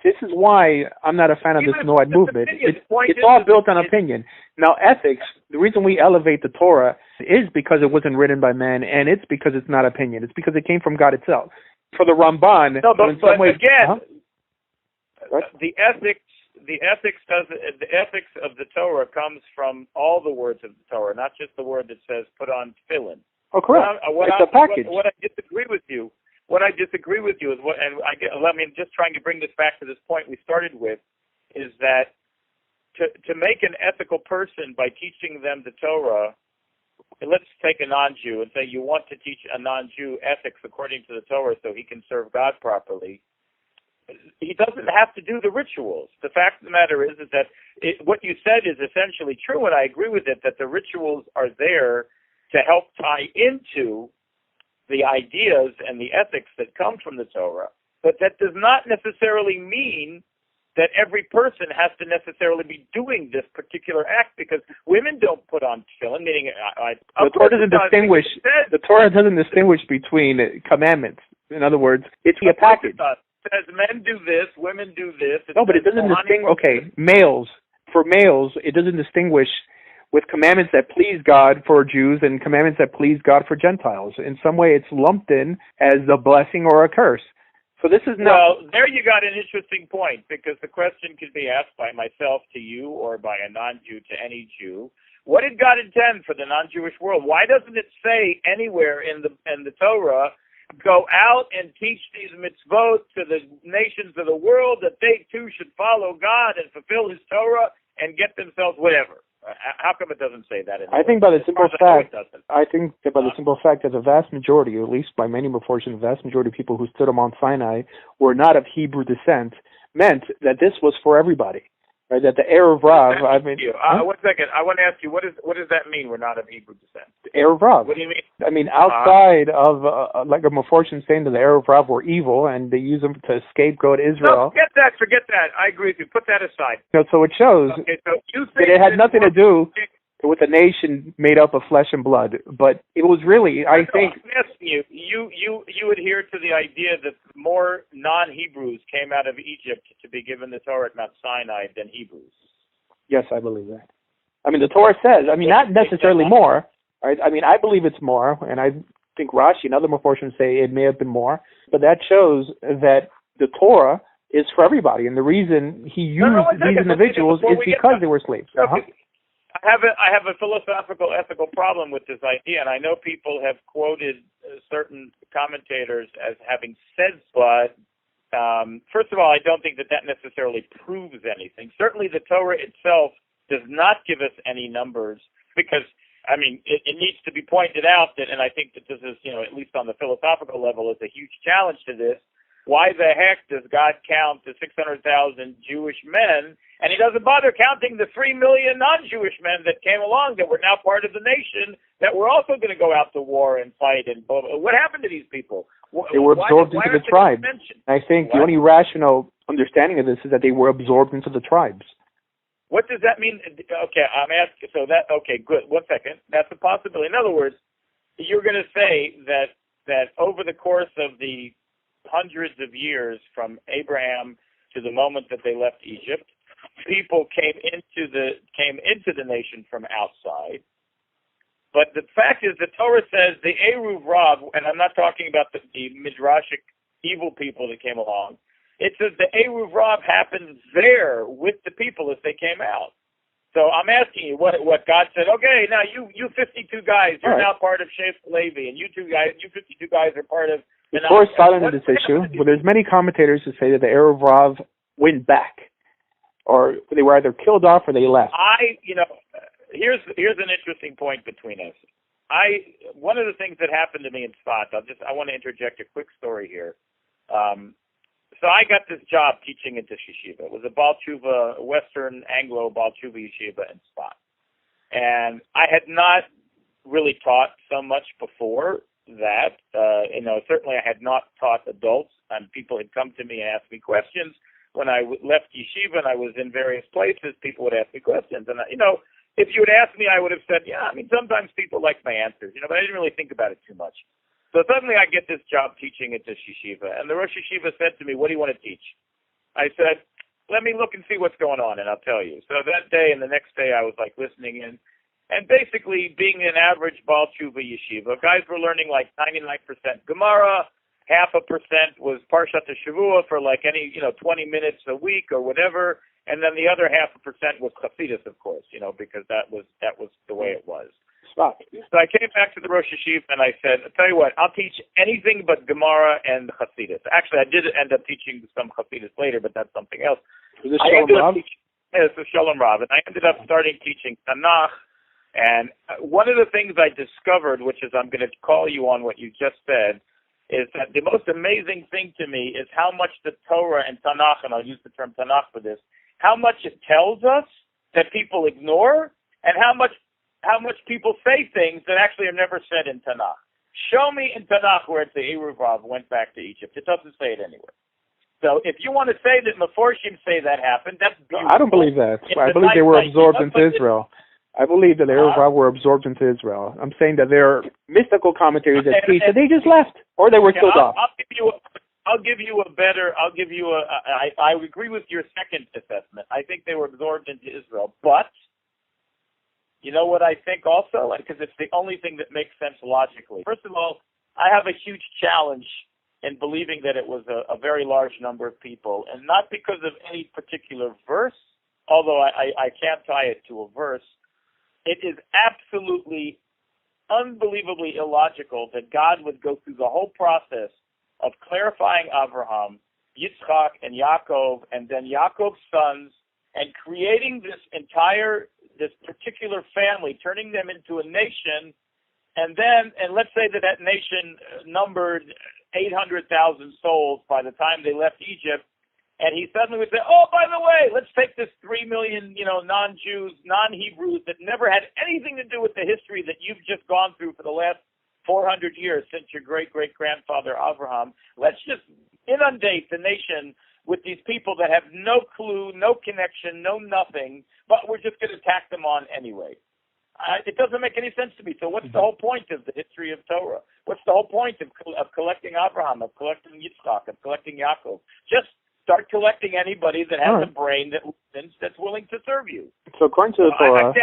This is why I'm not a fan of this Noahide movement. It's all built on opinion. Now, ethics, the reason we elevate the Torah is because it wasn't written by man, and it's because it's not opinion. It's because it came from God itself. For the Ramban, the ethics the ethics of the Torah comes from all the words of the Torah, not just the word that says put on tefillin. Oh, correct. It's a package. What I disagree with you is just trying to bring this back to this point we started with, is that to make an ethical person by teaching them the Torah. Let's take a non-Jew and say you want to teach a non-Jew ethics according to the Torah so he can serve God properly. He doesn't have to do the rituals. The fact of the matter is that what you said is essentially true, and I agree with it, that the rituals are there to help tie into the ideas and the ethics that come from the Torah. But that does not necessarily mean that every person has to necessarily be doing this particular act, because women don't put on tefillin. Meaning, the Torah doesn't distinguish. The Torah doesn't distinguish between commandments. In other words, it's a package. It says men do this, women do this. No, but it doesn't distinguish. Okay, for males, it doesn't distinguish with commandments that please God for Jews and commandments that please God for Gentiles. In some way, it's lumped in as a blessing or a curse. So this is not... Well, there you got an interesting point, because the question could be asked by myself to you or by a non-Jew to any Jew. What did God intend for the non-Jewish world? Why doesn't it say anywhere in the Torah, go out and teach these mitzvot to the nations of the world, that they too should follow God and fulfill His Torah and get themselves whatever? How come it doesn't say that? I think by the simple fact that the vast majority, or at least by many proportions, the vast majority of people who stood on Mount Sinai were not of Hebrew descent, meant that this was for everybody. Right? That the Erev Rav... One second. I want to ask you, what does that mean, we're not of Hebrew descent? Erev Rav. What do you mean? I mean, outside of, like a Meforshim saying that the Erev Rav were evil and they use them to scapegoat Israel. No, forget that. I agree with you. Put that aside. So it shows that it had nothing to do with a nation made up of flesh and blood. But it was really, I think... I'm asking you adhere to the idea that more non-Hebrews came out of Egypt to be given the Torah at Mount Sinai than Hebrews. Yes, I believe that. I mean, the Torah says, not necessarily more. Right? I mean, I believe it's more, and I think Rashi and other Meforshim say it may have been more, but that shows that the Torah is for everybody, and the reason he used these individuals is because they were slaves. I have a philosophical, ethical problem with this idea, and I know people have quoted certain commentators as having said, but first of all, I don't think that necessarily proves anything. Certainly the Torah itself does not give us any numbers, because it needs to be pointed out that, and I think that this is, at least on the philosophical level, is a huge challenge to this. Why the heck does God count the 600,000 Jewish men, and He doesn't bother counting the 3 million non-Jewish men that came along that were now part of the nation, that were also going to go out to war and fight? And what happened to these people? They were absorbed into the tribe. I think the only rational understanding of this is that they were absorbed into the tribes. What does that mean? Okay, I'm asking. Okay, good. 1 second. That's a possibility. In other words, you're going to say that over the course of the hundreds of years from Abraham to the moment that they left Egypt, people came into the nation from outside. But the fact is, the Torah says the Eruv Rav, and I'm not talking about the midrashic evil people that came along. It says the Eruv Rav happened there with the people as they came out. So I'm asking you what God said. Okay, now you 52 guys, you're now part of Sheikh Levi, and you 52 guys are part of. The Torah is silent on this issue. Well, there's many commentators who say that the Erev Rav went back, or they were either killed off or they left. Here's an interesting point between us. One of the things that happened to me in Tzfat, I want to interject a quick story here. So I got this job teaching at this yeshiva. It was a Baal Tshuva, Western Anglo Baal Tshuva yeshiva in Tzfat. And I had not really taught so much before that. Certainly I had not taught adults, and people had come to me and asked me questions. When I left yeshiva and I was in various places, people would ask me questions. And, if you had asked me, I would have said, sometimes people like my answers, but I didn't really think about it too much. So suddenly I get this job teaching at this yeshiva, and the Rosh Yeshiva said to me, what do you want to teach? I said, let me look and see what's going on, and I'll tell you. So that day and the next day I was listening in, and basically being an average Baal Tshuva yeshiva, guys were learning 99% Gemara, 0.5% was Parshat Shavua for 20 minutes a week or whatever, and then the other 0.5% was Hasidus, of course, because that was the way it was. Stop. So I came back to the Rosh Hashiv and I said, I'll tell you what, I'll teach anything but Gemara and Hasidus. Actually, I did end up teaching some Hasidus later, but that's something else. Is this Shalom Rav? Yes, it's Shalom Rav. And I ended up starting teaching Tanakh. And one of the things I discovered, which is I'm going to call you on what you just said, is that the most amazing thing to me is how much the Torah and Tanakh, and I'll use the term Tanakh for this, how much it tells us that people ignore, and how much people say things that actually are never said in Tanakh. Show me in Tanakh where the Eruv Rav went back to Egypt. It doesn't say it anywhere. So if you want to say that Meforshim say that happened, that's beautiful. I don't believe that. I believe they were absorbed into Israel. I believe that the Eruv Rav were absorbed into Israel. I'm saying that there are mystical commentators that teach that they just left, or they were killed off. I agree with your second assessment. I think they were absorbed into Israel. But, you know what I think also? Because it's the only thing that makes sense logically. First of all, I have a huge challenge in believing that it was a very large number of people, and not because of any particular verse, although I can't tie it to a verse. It is absolutely, unbelievably illogical that God would go through the whole process of clarifying Abraham, Yitzchak, and Yaakov, and then Yaakov's sons, and creating this particular family, turning them into a nation, and let's say that nation numbered 800,000 souls by the time they left Egypt, and he suddenly would say, oh, by the way, let's take this 3 million, non-Jews, non-Hebrews that never had anything to do with the history that you've just gone through for the last 400 years since your great-great-grandfather Abraham. Let's just inundate the nation with these people that have no clue, no connection, no nothing, but we're just going to tack them on anyway. It doesn't make any sense to me. So what's the whole point of the history of Torah? What's the whole point of collecting Abraham, of collecting Yitzchak, of collecting Yaakov? Just start collecting anybody that has a brain that's willing to serve you. So according to the Torah,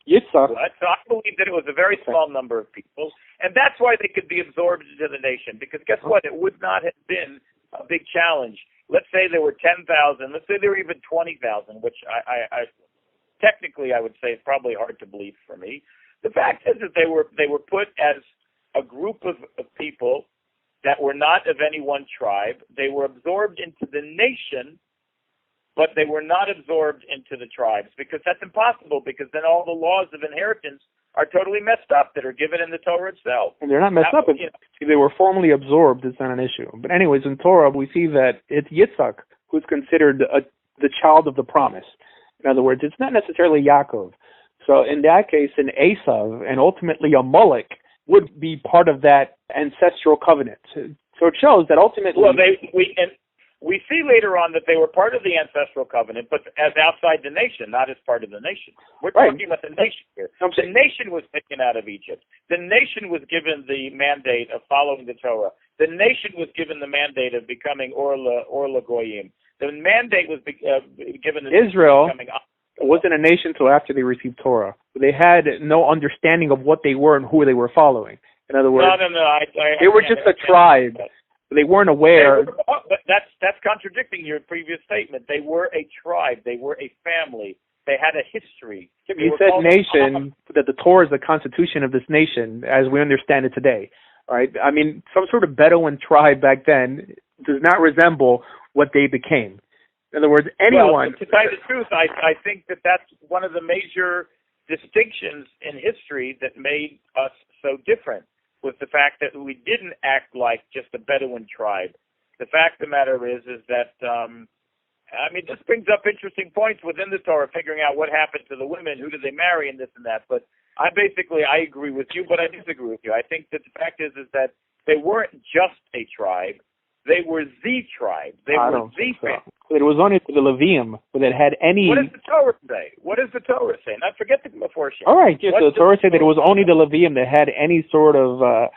Yitzchak. So I believe that it was a very small number of people, and that's why they could be absorbed into the nation. Because guess what? It would not have been a big challenge. Let's say there were 10,000. Let's say there were even 20,000, which I technically I would say is probably hard to believe for me. The fact is that they were put as a group of people that were not of any one tribe. They were absorbed into the nation, but they were not absorbed into the tribes, because that's impossible, because then all the laws of inheritance are totally messed up that are given in the Torah itself. And they're not messed up. They were formally absorbed. It's not an issue. But anyways, in Torah, we see that it's Yitzchak who's considered the child of the promise. In other words, it's not necessarily Yaakov. So in that case, an Esav and ultimately a Molech would be part of that ancestral covenant. So it shows that ultimately... Well, we see later on that they were part of the ancestral covenant, but as outside the nation, not as part of the nation. We're talking about the nation here. The nation was taken out of Egypt. The nation was given the mandate of following the Torah. The nation was given the mandate of becoming Orla Goyim. The mandate was given to Israel. Becoming... It wasn't a nation until after they received Torah. They had no understanding of what they were and who they were following. In other words, they were just a tribe. They weren't aware. But that's contradicting your previous statement. They were a tribe. They were a family. They had a history. You said nation, that the Torah is the constitution of this nation as we understand it today. All right? I mean, some sort of Bedouin tribe back then does not resemble what they became. In other words, anyone... Well, to tell you the truth, I think that's one of the major distinctions in history that made us so different, was the fact that we didn't act like just a Bedouin tribe. The fact of the matter is that, this brings up interesting points within the Torah, figuring out what happened to the women, who did they marry, and this and that. But I agree with you, but I disagree with you. I think that the fact is that they weren't just a tribe. They were the tribe. They were the family. It was only to the Levium that had any... What does the Torah say? What does the Torah say? Now, forget the Meforshim. All right, yes, the Torah said that it was only the Levium that had any sort of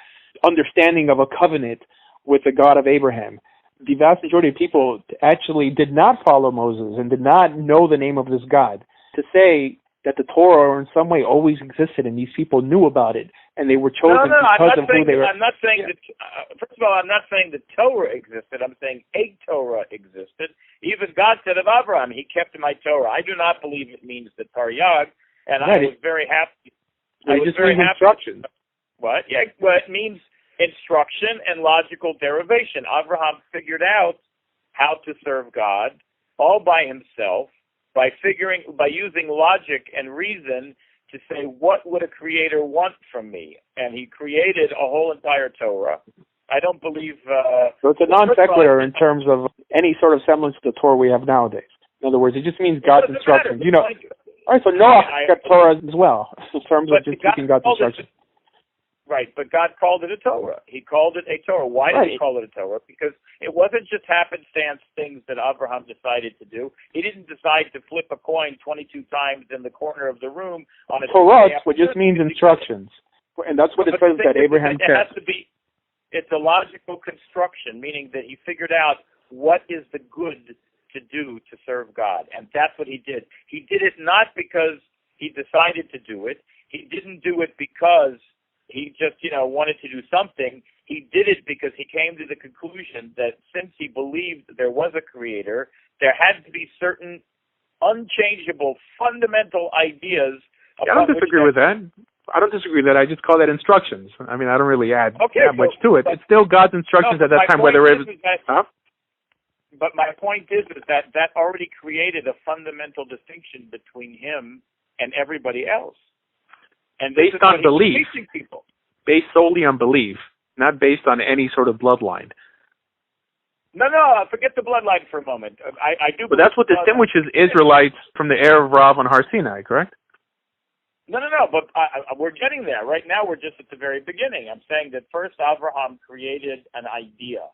understanding of a covenant with the God of Abraham. The vast majority of people actually did not follow Moses and did not know the name of this God. To say that the Torah in some way always existed and these people knew about it and they were chosen because of who they were. I'm not saying that. First of all, I'm not saying the Torah existed. I'm saying a Torah existed. Even God said of Abraham, "He kept my Torah." I do not believe it means the Taryag, and I was very happy. It just means instruction. What? Yeah, well, it means instruction and logical derivation. Abraham figured out how to serve God all by himself by using logic and reason to say, what would a creator want from me? And he created a whole entire Torah. I don't believe... so it's a non sequitur in terms of any sort of semblance to the Torah we have nowadays. In other words, it just means God's instructions. You know, all right, so Noah got Torah as well, in terms of just keeping God's instructions. Right, but God called it a Torah. He called it a Torah. Why did he call it a Torah? Because it wasn't just happenstance things that Abraham decided to do. He didn't decide to flip a coin 22 times in the corner of the room on a Torah, which just means instructions. And that's what it says that Abraham kept. It's a logical construction, meaning that he figured out what is the good to do to serve God. And that's what he did. He did it not because he decided to do it. He didn't do it because he just, wanted to do something. He did it because he came to the conclusion that since he believed there was a creator, there had to be certain unchangeable, fundamental ideas. I don't disagree with that. I don't disagree with that. I just call that instructions. I mean, I don't really add that much to it. It's still God's instructions at that time, whether it was... But my point is that already created a fundamental distinction between him and everybody else. And based on belief, based solely on belief, not based on any sort of bloodline. No, forget the bloodline for a moment. I do. But that's what distinguishes Israelites from the heir of Rav on Har Sinai, correct? No. But we're getting there. Right now, we're just at the very beginning. I'm saying that first, Abraham created an idea,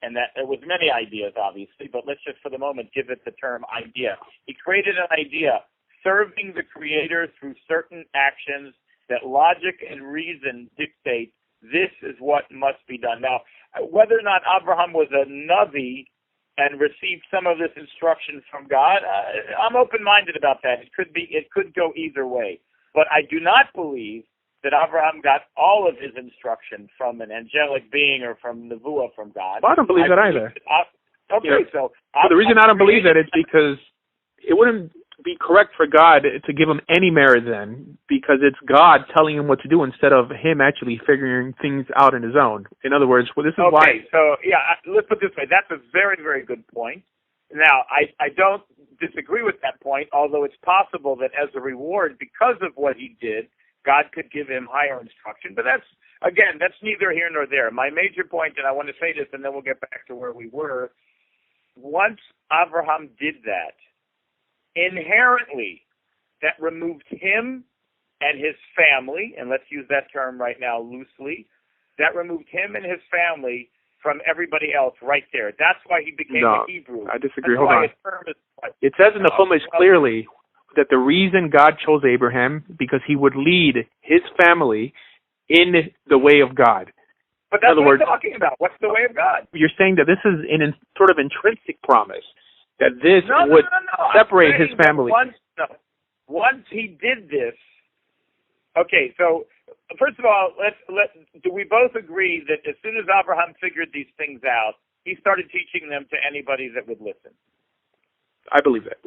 and that there was many ideas, obviously. But let's just, for the moment, give it the term idea. He created an idea, serving the Creator through certain actions that logic and reason dictate this is what must be done. Now, whether or not Abraham was a Navi and received some of this instruction from God, I'm open-minded about that. It could go either way. But I do not believe that Abraham got all of his instruction from an angelic being or from Nevuah from God. Well, I don't believe that either. So the reason I don't believe that is because it wouldn't be correct for God to give him any merit then, because it's God telling him what to do instead of him actually figuring things out on his own. In other words, this is why... So, let's put it this way. That's a very, very good point. Now, I don't disagree with that point, although it's possible that as a reward, because of what he did, God could give him higher instruction. But that's neither here nor there. My major point, and I want to say this, and then we'll get back to where we were. Once Abraham did that, inherently, that removed him and his family, and let's use that term right now loosely, that removed him and his family from everybody else right there. That's why he became a Hebrew. I disagree. Hold on. It says in the Chumash clearly that the reason God chose Abraham because he would lead his family in the way of God. But that's what I'm talking about. What's the way of God? You're saying that this is an sort of intrinsic promise, that this would separate his family. Once he did this, okay, so first of all, do we both agree that as soon as Abraham figured these things out, he started teaching them to anybody that would listen? I believe that.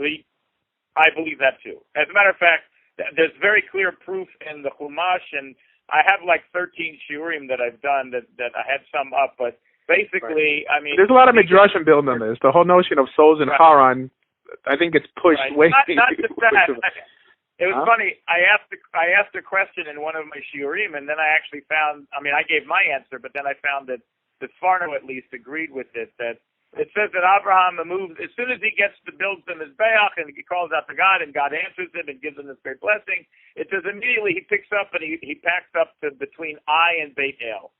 I believe that too. As a matter of fact, there's very clear proof in the Chumash, and I have like 13 shiurim that I've done that I had some up, but basically, I mean, there's a lot of midrashim built on this. The whole notion of souls in Haran, I think it's pushed way. Not just that. It was funny. I asked a question in one of my shiurim, and then I actually found. I mean, I gave my answer, but then I found that the Sforno at least agreed with it. That it says that Abraham moves as soon as he gets to build the mizbeach and he calls out to God, and God answers him and gives him this great blessing. It says immediately he picks up and he packs up to between Ai and Beit El.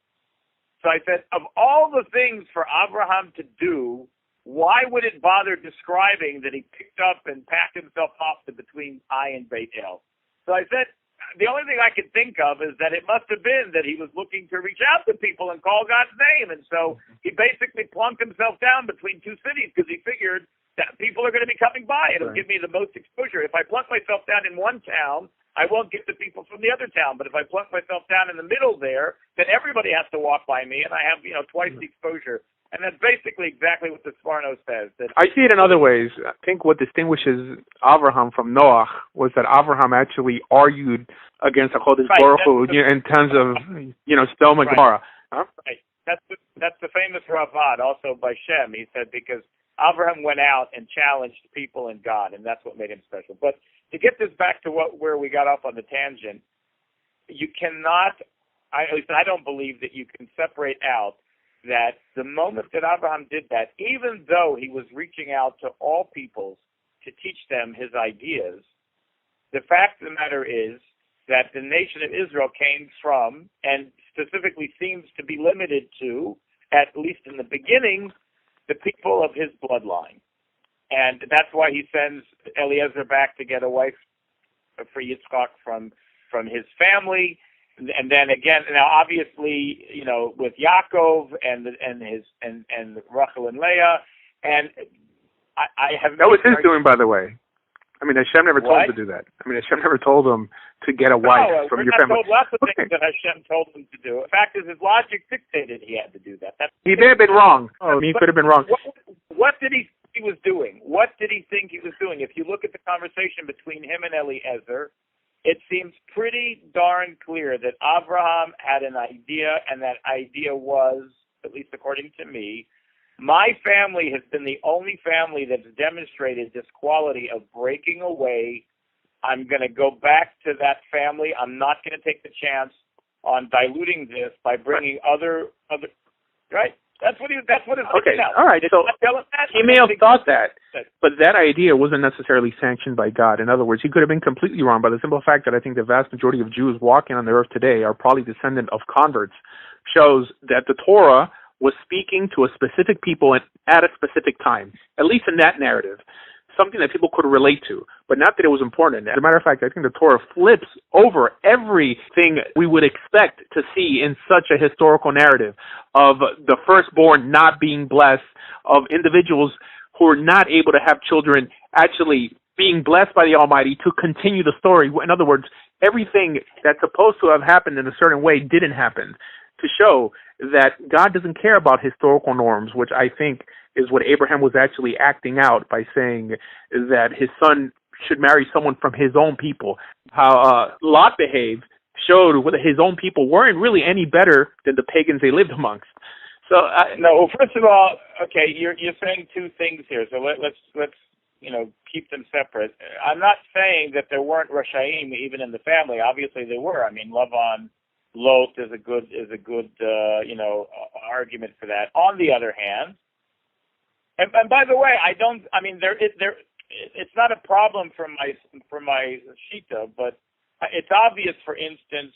So I said, of all the things for Abraham to do, why would it bother describing that he picked up and packed himself off to between Ai and Beit El? So I said, the only thing I could think of is that it must have been that he was looking to reach out to people and call God's name. And so he basically plunked himself down between two cities because he figured people are going to be coming by. It'll give me the most exposure. If I plunk myself down in one town, I won't get the people from the other town. But if I plunk myself down in the middle there, then everybody has to walk by me, and I have, twice the exposure. And that's basically exactly what the Sforno says. That I see it in other ways. I think what distinguishes Avraham from Noach was that Avraham actually argued against HaKodesh Baruch Hu in terms of, Sodom and Gomorrah. Huh? Right. That's the famous Ravad, also by Shem. He said because Avraham went out and challenged people and God, and that's what made him special. But to get this back to where we got off on the tangent, you cannot, at least I don't believe that you can separate out that the moment that Abraham did that, even though he was reaching out to all peoples to teach them his ideas, the fact of the matter is that the nation of Israel came from, and specifically seems to be limited to, at least in the beginning, the people of his bloodline. And that's why he sends Eliezer back to get a wife for Yitzchak from his family. And then again, now obviously, with Yaakov and Rachel and Leah, and I have that was his doing, by the way. I mean, Hashem never told him to do that. I mean, Hashem never told him to get a wife from your family. Told lots of things that Hashem told him to do. The fact is, his logic dictated he had to do that. He may have been wrong. He could have been wrong. What did he think he was doing? What did he think he was doing? If you look at the conversation between him and Eliezer, it seems pretty darn clear that Abraham had an idea, and that idea was, at least according to me, my family has been the only family that's demonstrated this quality of breaking away. I'm going to go back to that family. I'm not going to take the chance on diluting this by bringing other right? That's what it's okay. All right. So he may have thought that, but that idea wasn't necessarily sanctioned by God. In other words, he could have been completely wrong by the simple fact that I think the vast majority of Jews walking on the earth today are probably descendant of converts, shows that the Torah was speaking to a specific people at a specific time, at least in that narrative, something that people could relate to, but not that it was important. As a matter of fact, I think the Torah flips over everything we would expect to see in such a historical narrative of the firstborn not being blessed, of individuals who are not able to have children actually being blessed by the Almighty to continue the story. In other words, everything that's supposed to have happened in a certain way didn't happen, to show that God doesn't care about historical norms, which I think is what Abraham was actually acting out by saying that his son should marry someone from his own people. How Lot behaved showed whether his own people weren't really any better than the pagans they lived amongst. So no, first of all, okay, you're saying two things here. So let's keep them separate. I'm not saying that there weren't Rashaim even in the family. Obviously there were. I mean, Lavan, Lot is a good argument for that. On the other hand, and by the way, it's not a problem for my Shita, but it's obvious, for instance,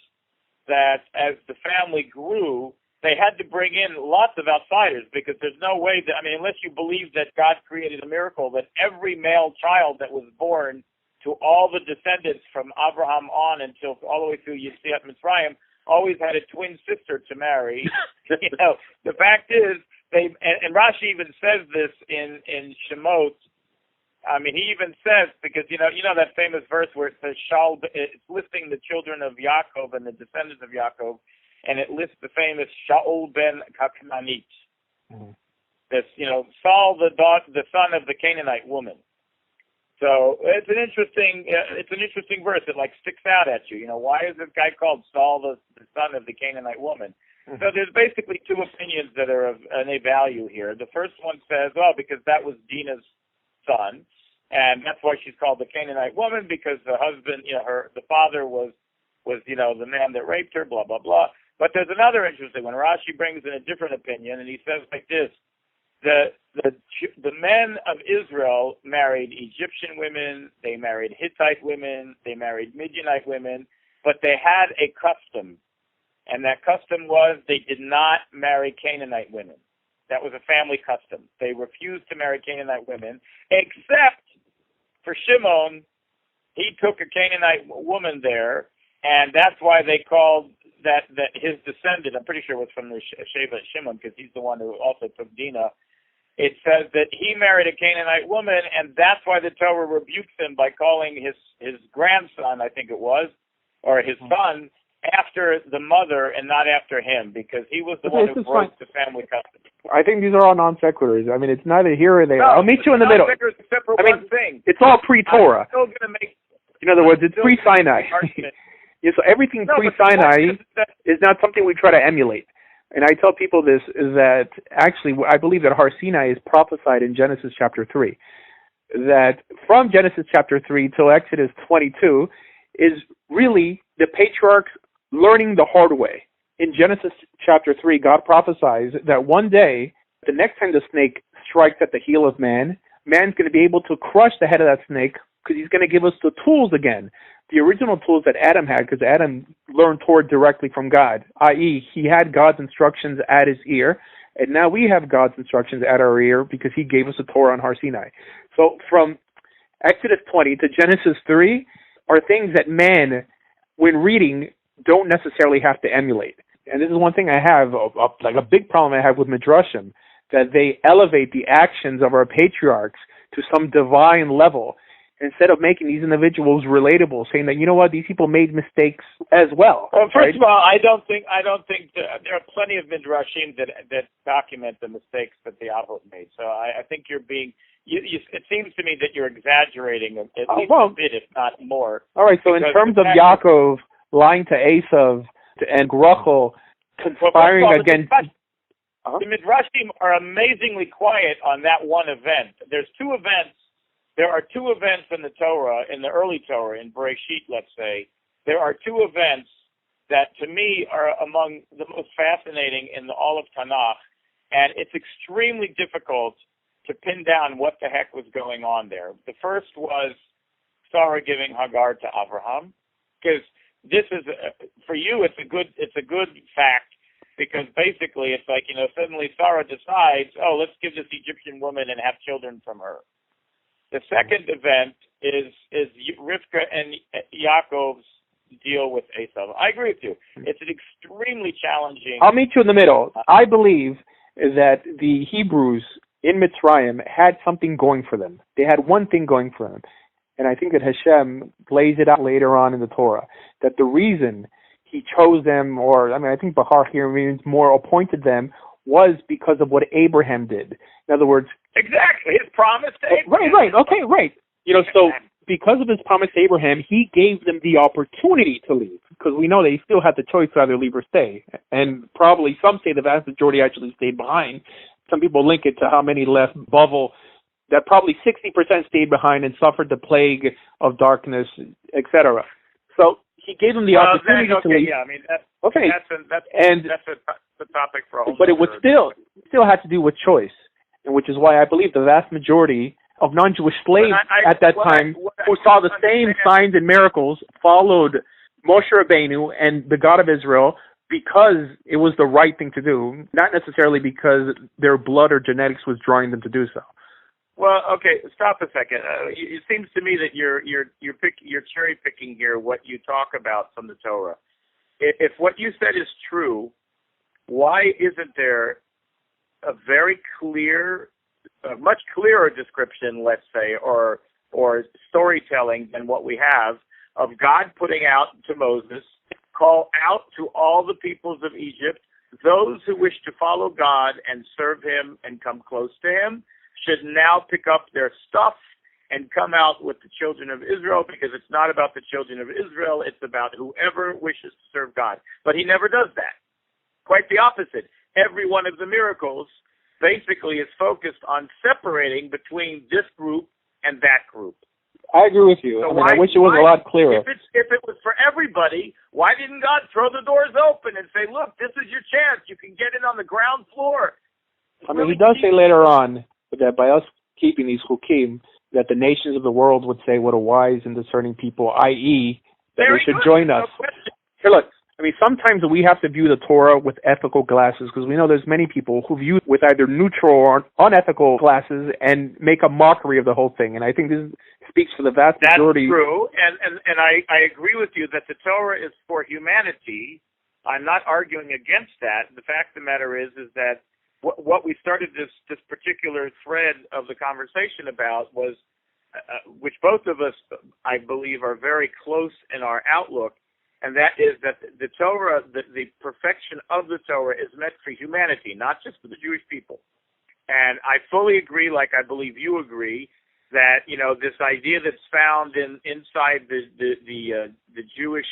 that as the family grew, they had to bring in lots of outsiders, because there's no way that, unless you believe that God created a miracle, that every male child that was born to all the descendants from Abraham on until all the way through Yetziat Mitzrayim always had a twin sister to marry. The fact is, and Rashi even says this in Shemot. He even says, because you know that famous verse where it says it's listing the children of Yaakov and the descendants of Yaakov, and it lists the famous Shaul ben Kakmanit. Mm-hmm. This, Saul, the son of the Canaanite woman. So it's an interesting verse. It sticks out at you. Why is this guy called Saul, the son of the Canaanite woman? Mm-hmm. So there's basically two opinions that are of any value here. The first one says, because that was Dinah's son, and that's why she's called the Canaanite woman, because the husband, the father was the man that raped her, blah, blah, blah. But there's another interesting one. Rashi brings in a different opinion, and he says like this: the men of Israel married Egyptian women, they married Hittite women, they married Midianite women, but they had a custom, and that custom was they did not marry Canaanite women. That was a family custom. They refused to marry Canaanite women, except for Shimon. He took a Canaanite woman there, and that's why they called that his descendant, I'm pretty sure it was from the Sheva Shimon, because he's the one who also took Dinah. it says that he married a Canaanite woman, and that's why the Torah rebukes him by calling his grandson, I think it was, or his son, after the mother and not after him, because he was the one who broke the family custody. I think these are all non sequiturs. I mean, it's neither here or there. No, I'll meet you in the middle. Except for one thing. It's all pre-Torah. I'm still going to make. In other words, it's pre-Sinai. Yeah, so everything pre-Sinai is not something we try to emulate. And I tell people this, is that actually I believe that Har Sinai is prophesied in Genesis chapter 3. That from Genesis chapter 3 till Exodus 22 is really the patriarchs learning the hard way. In Genesis chapter 3, God prophesies that one day, the next time the snake strikes at the heel of man, man's going to be able to crush the head of that snake because he's going to give us the tools again. The original tools that Adam had, because Adam learned Torah directly from God, i.e., he had God's instructions at his ear, and now we have God's instructions at our ear because he gave us a Torah on Har Sinai. So from Exodus 20 to Genesis 3 are things that man, when reading, don't necessarily have to emulate. And this is one thing I have, like a big problem I have with Midrashim, that they elevate the actions of our patriarchs to some divine level instead of making these individuals relatable, saying that, you know what, these people made mistakes as well. Well, first of all, I don't think there are plenty of Midrashim that document the mistakes that the Avot made. So I think you're being, it seems to me that you're exaggerating at least a bit, if not more. All right, so in terms of Yaakov lying to Esav and Rachel conspiring against... The Midrashim are amazingly quiet on that one event. There are two events in the Torah, in the early Torah, in Bereshit, let's say. There are two events that, to me, are among the most fascinating in all of Tanakh, and it's extremely difficult to pin down what the heck was going on there. The first was Sarah giving Hagar to Abraham, because this is for you. It's a good fact, because basically it's like, suddenly Sarah decides, let's give this Egyptian woman and have children from her. The second event is Rivka and Yaakov's deal with Esav. I agree with you. It's an extremely challenging... I'll meet you in the middle. I believe that the Hebrews in Mitzrayim had something going for them. They had one thing going for them. And I think that Hashem lays it out later on in the Torah, that the reason he chose them, I think Bahar here means more appointed them, was because of what Abraham did. In other words... Exactly, his promise to Abraham. Right. So because of his promise to Abraham, he gave them the opportunity to leave, because we know they still had the choice to either leave or stay. And probably some say the vast majority actually stayed behind. Some people link it to how many left Bavel, that probably 60% stayed behind and suffered the plague of darkness, etc. So he gave them the opportunity to leave. Yeah, I mean, that's the topic for a whole. But it was still had to do with choice, and which is why I believe the vast majority of non-Jewish slaves at that time who saw the same signs and miracles followed Moshe Rabbeinu and the God of Israel because it was the right thing to do, not necessarily because their blood or genetics was drawing them to do so. Well, okay, stop a second. It seems to me that you're cherry picking here what you talk about from the Torah. If what you said is true, why isn't there a very clear, a much clearer description, let's say, or storytelling than what we have of God putting out to Moses, call out to all the peoples of Egypt, those who wish to follow God and serve him and come close to him should now pick up their stuff and come out with the children of Israel, because it's not about the children of Israel, it's about whoever wishes to serve God. But he never does that. Quite the opposite. Every one of the miracles basically is focused on separating between this group and that group. I agree with you. So I wish it was a lot clearer. If it was for everybody, why didn't God throw the doors open and say, look, this is your chance. You can get in on the ground floor. He does say later on that by us keeping these chukim, that the nations of the world would say what a wise and discerning people, i.e., that they should join us. Here, look, sometimes we have to view the Torah with ethical glasses, because we know there's many people who view it with either neutral or unethical glasses and make a mockery of the whole thing. And I think this speaks for the vast majority. That's true, and I agree with you that the Torah is for humanity. I'm not arguing against that. The fact of the matter is that what we started this particular thread of the conversation about was, which both of us, I believe, are very close in our outlook, and that is that the Torah, the perfection of the Torah is meant for humanity, not just for the Jewish people. And I fully agree, like I believe you agree, that this idea that's found inside the Jewish.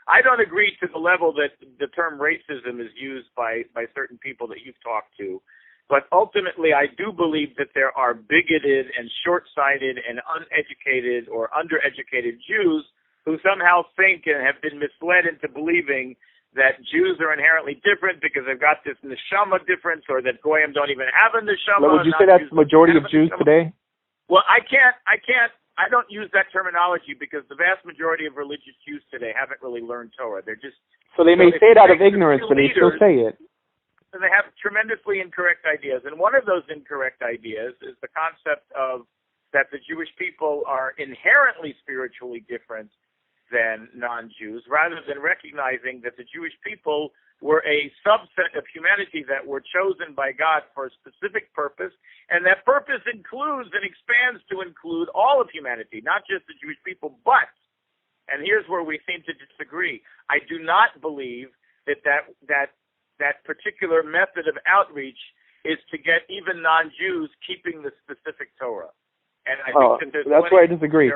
I don't agree to the level that the term racism is used by certain people that you've talked to. But ultimately, I do believe that there are bigoted and short-sighted and uneducated or undereducated Jews who somehow think and have been misled into believing that Jews are inherently different because they've got this neshama difference, or that Goyim don't even have a neshama. Well, would you say that's the majority of Jews today? Well, I don't use that terminology because the vast majority of religious Jews today haven't really learned Torah. They're just... So they may say it out of ignorance, but they still say it. And they have tremendously incorrect ideas. And one of those incorrect ideas is the concept of that the Jewish people are inherently spiritually different than non-Jews, rather than recognizing that the Jewish people were a subset of humanity that were chosen by God for a specific purpose, and that purpose includes and expands to include all of humanity, not just the Jewish people, but, and here's where we seem to disagree, I do not believe that particular method of outreach is to get even non-Jews keeping the specific Torah. And I think that that's where I disagree.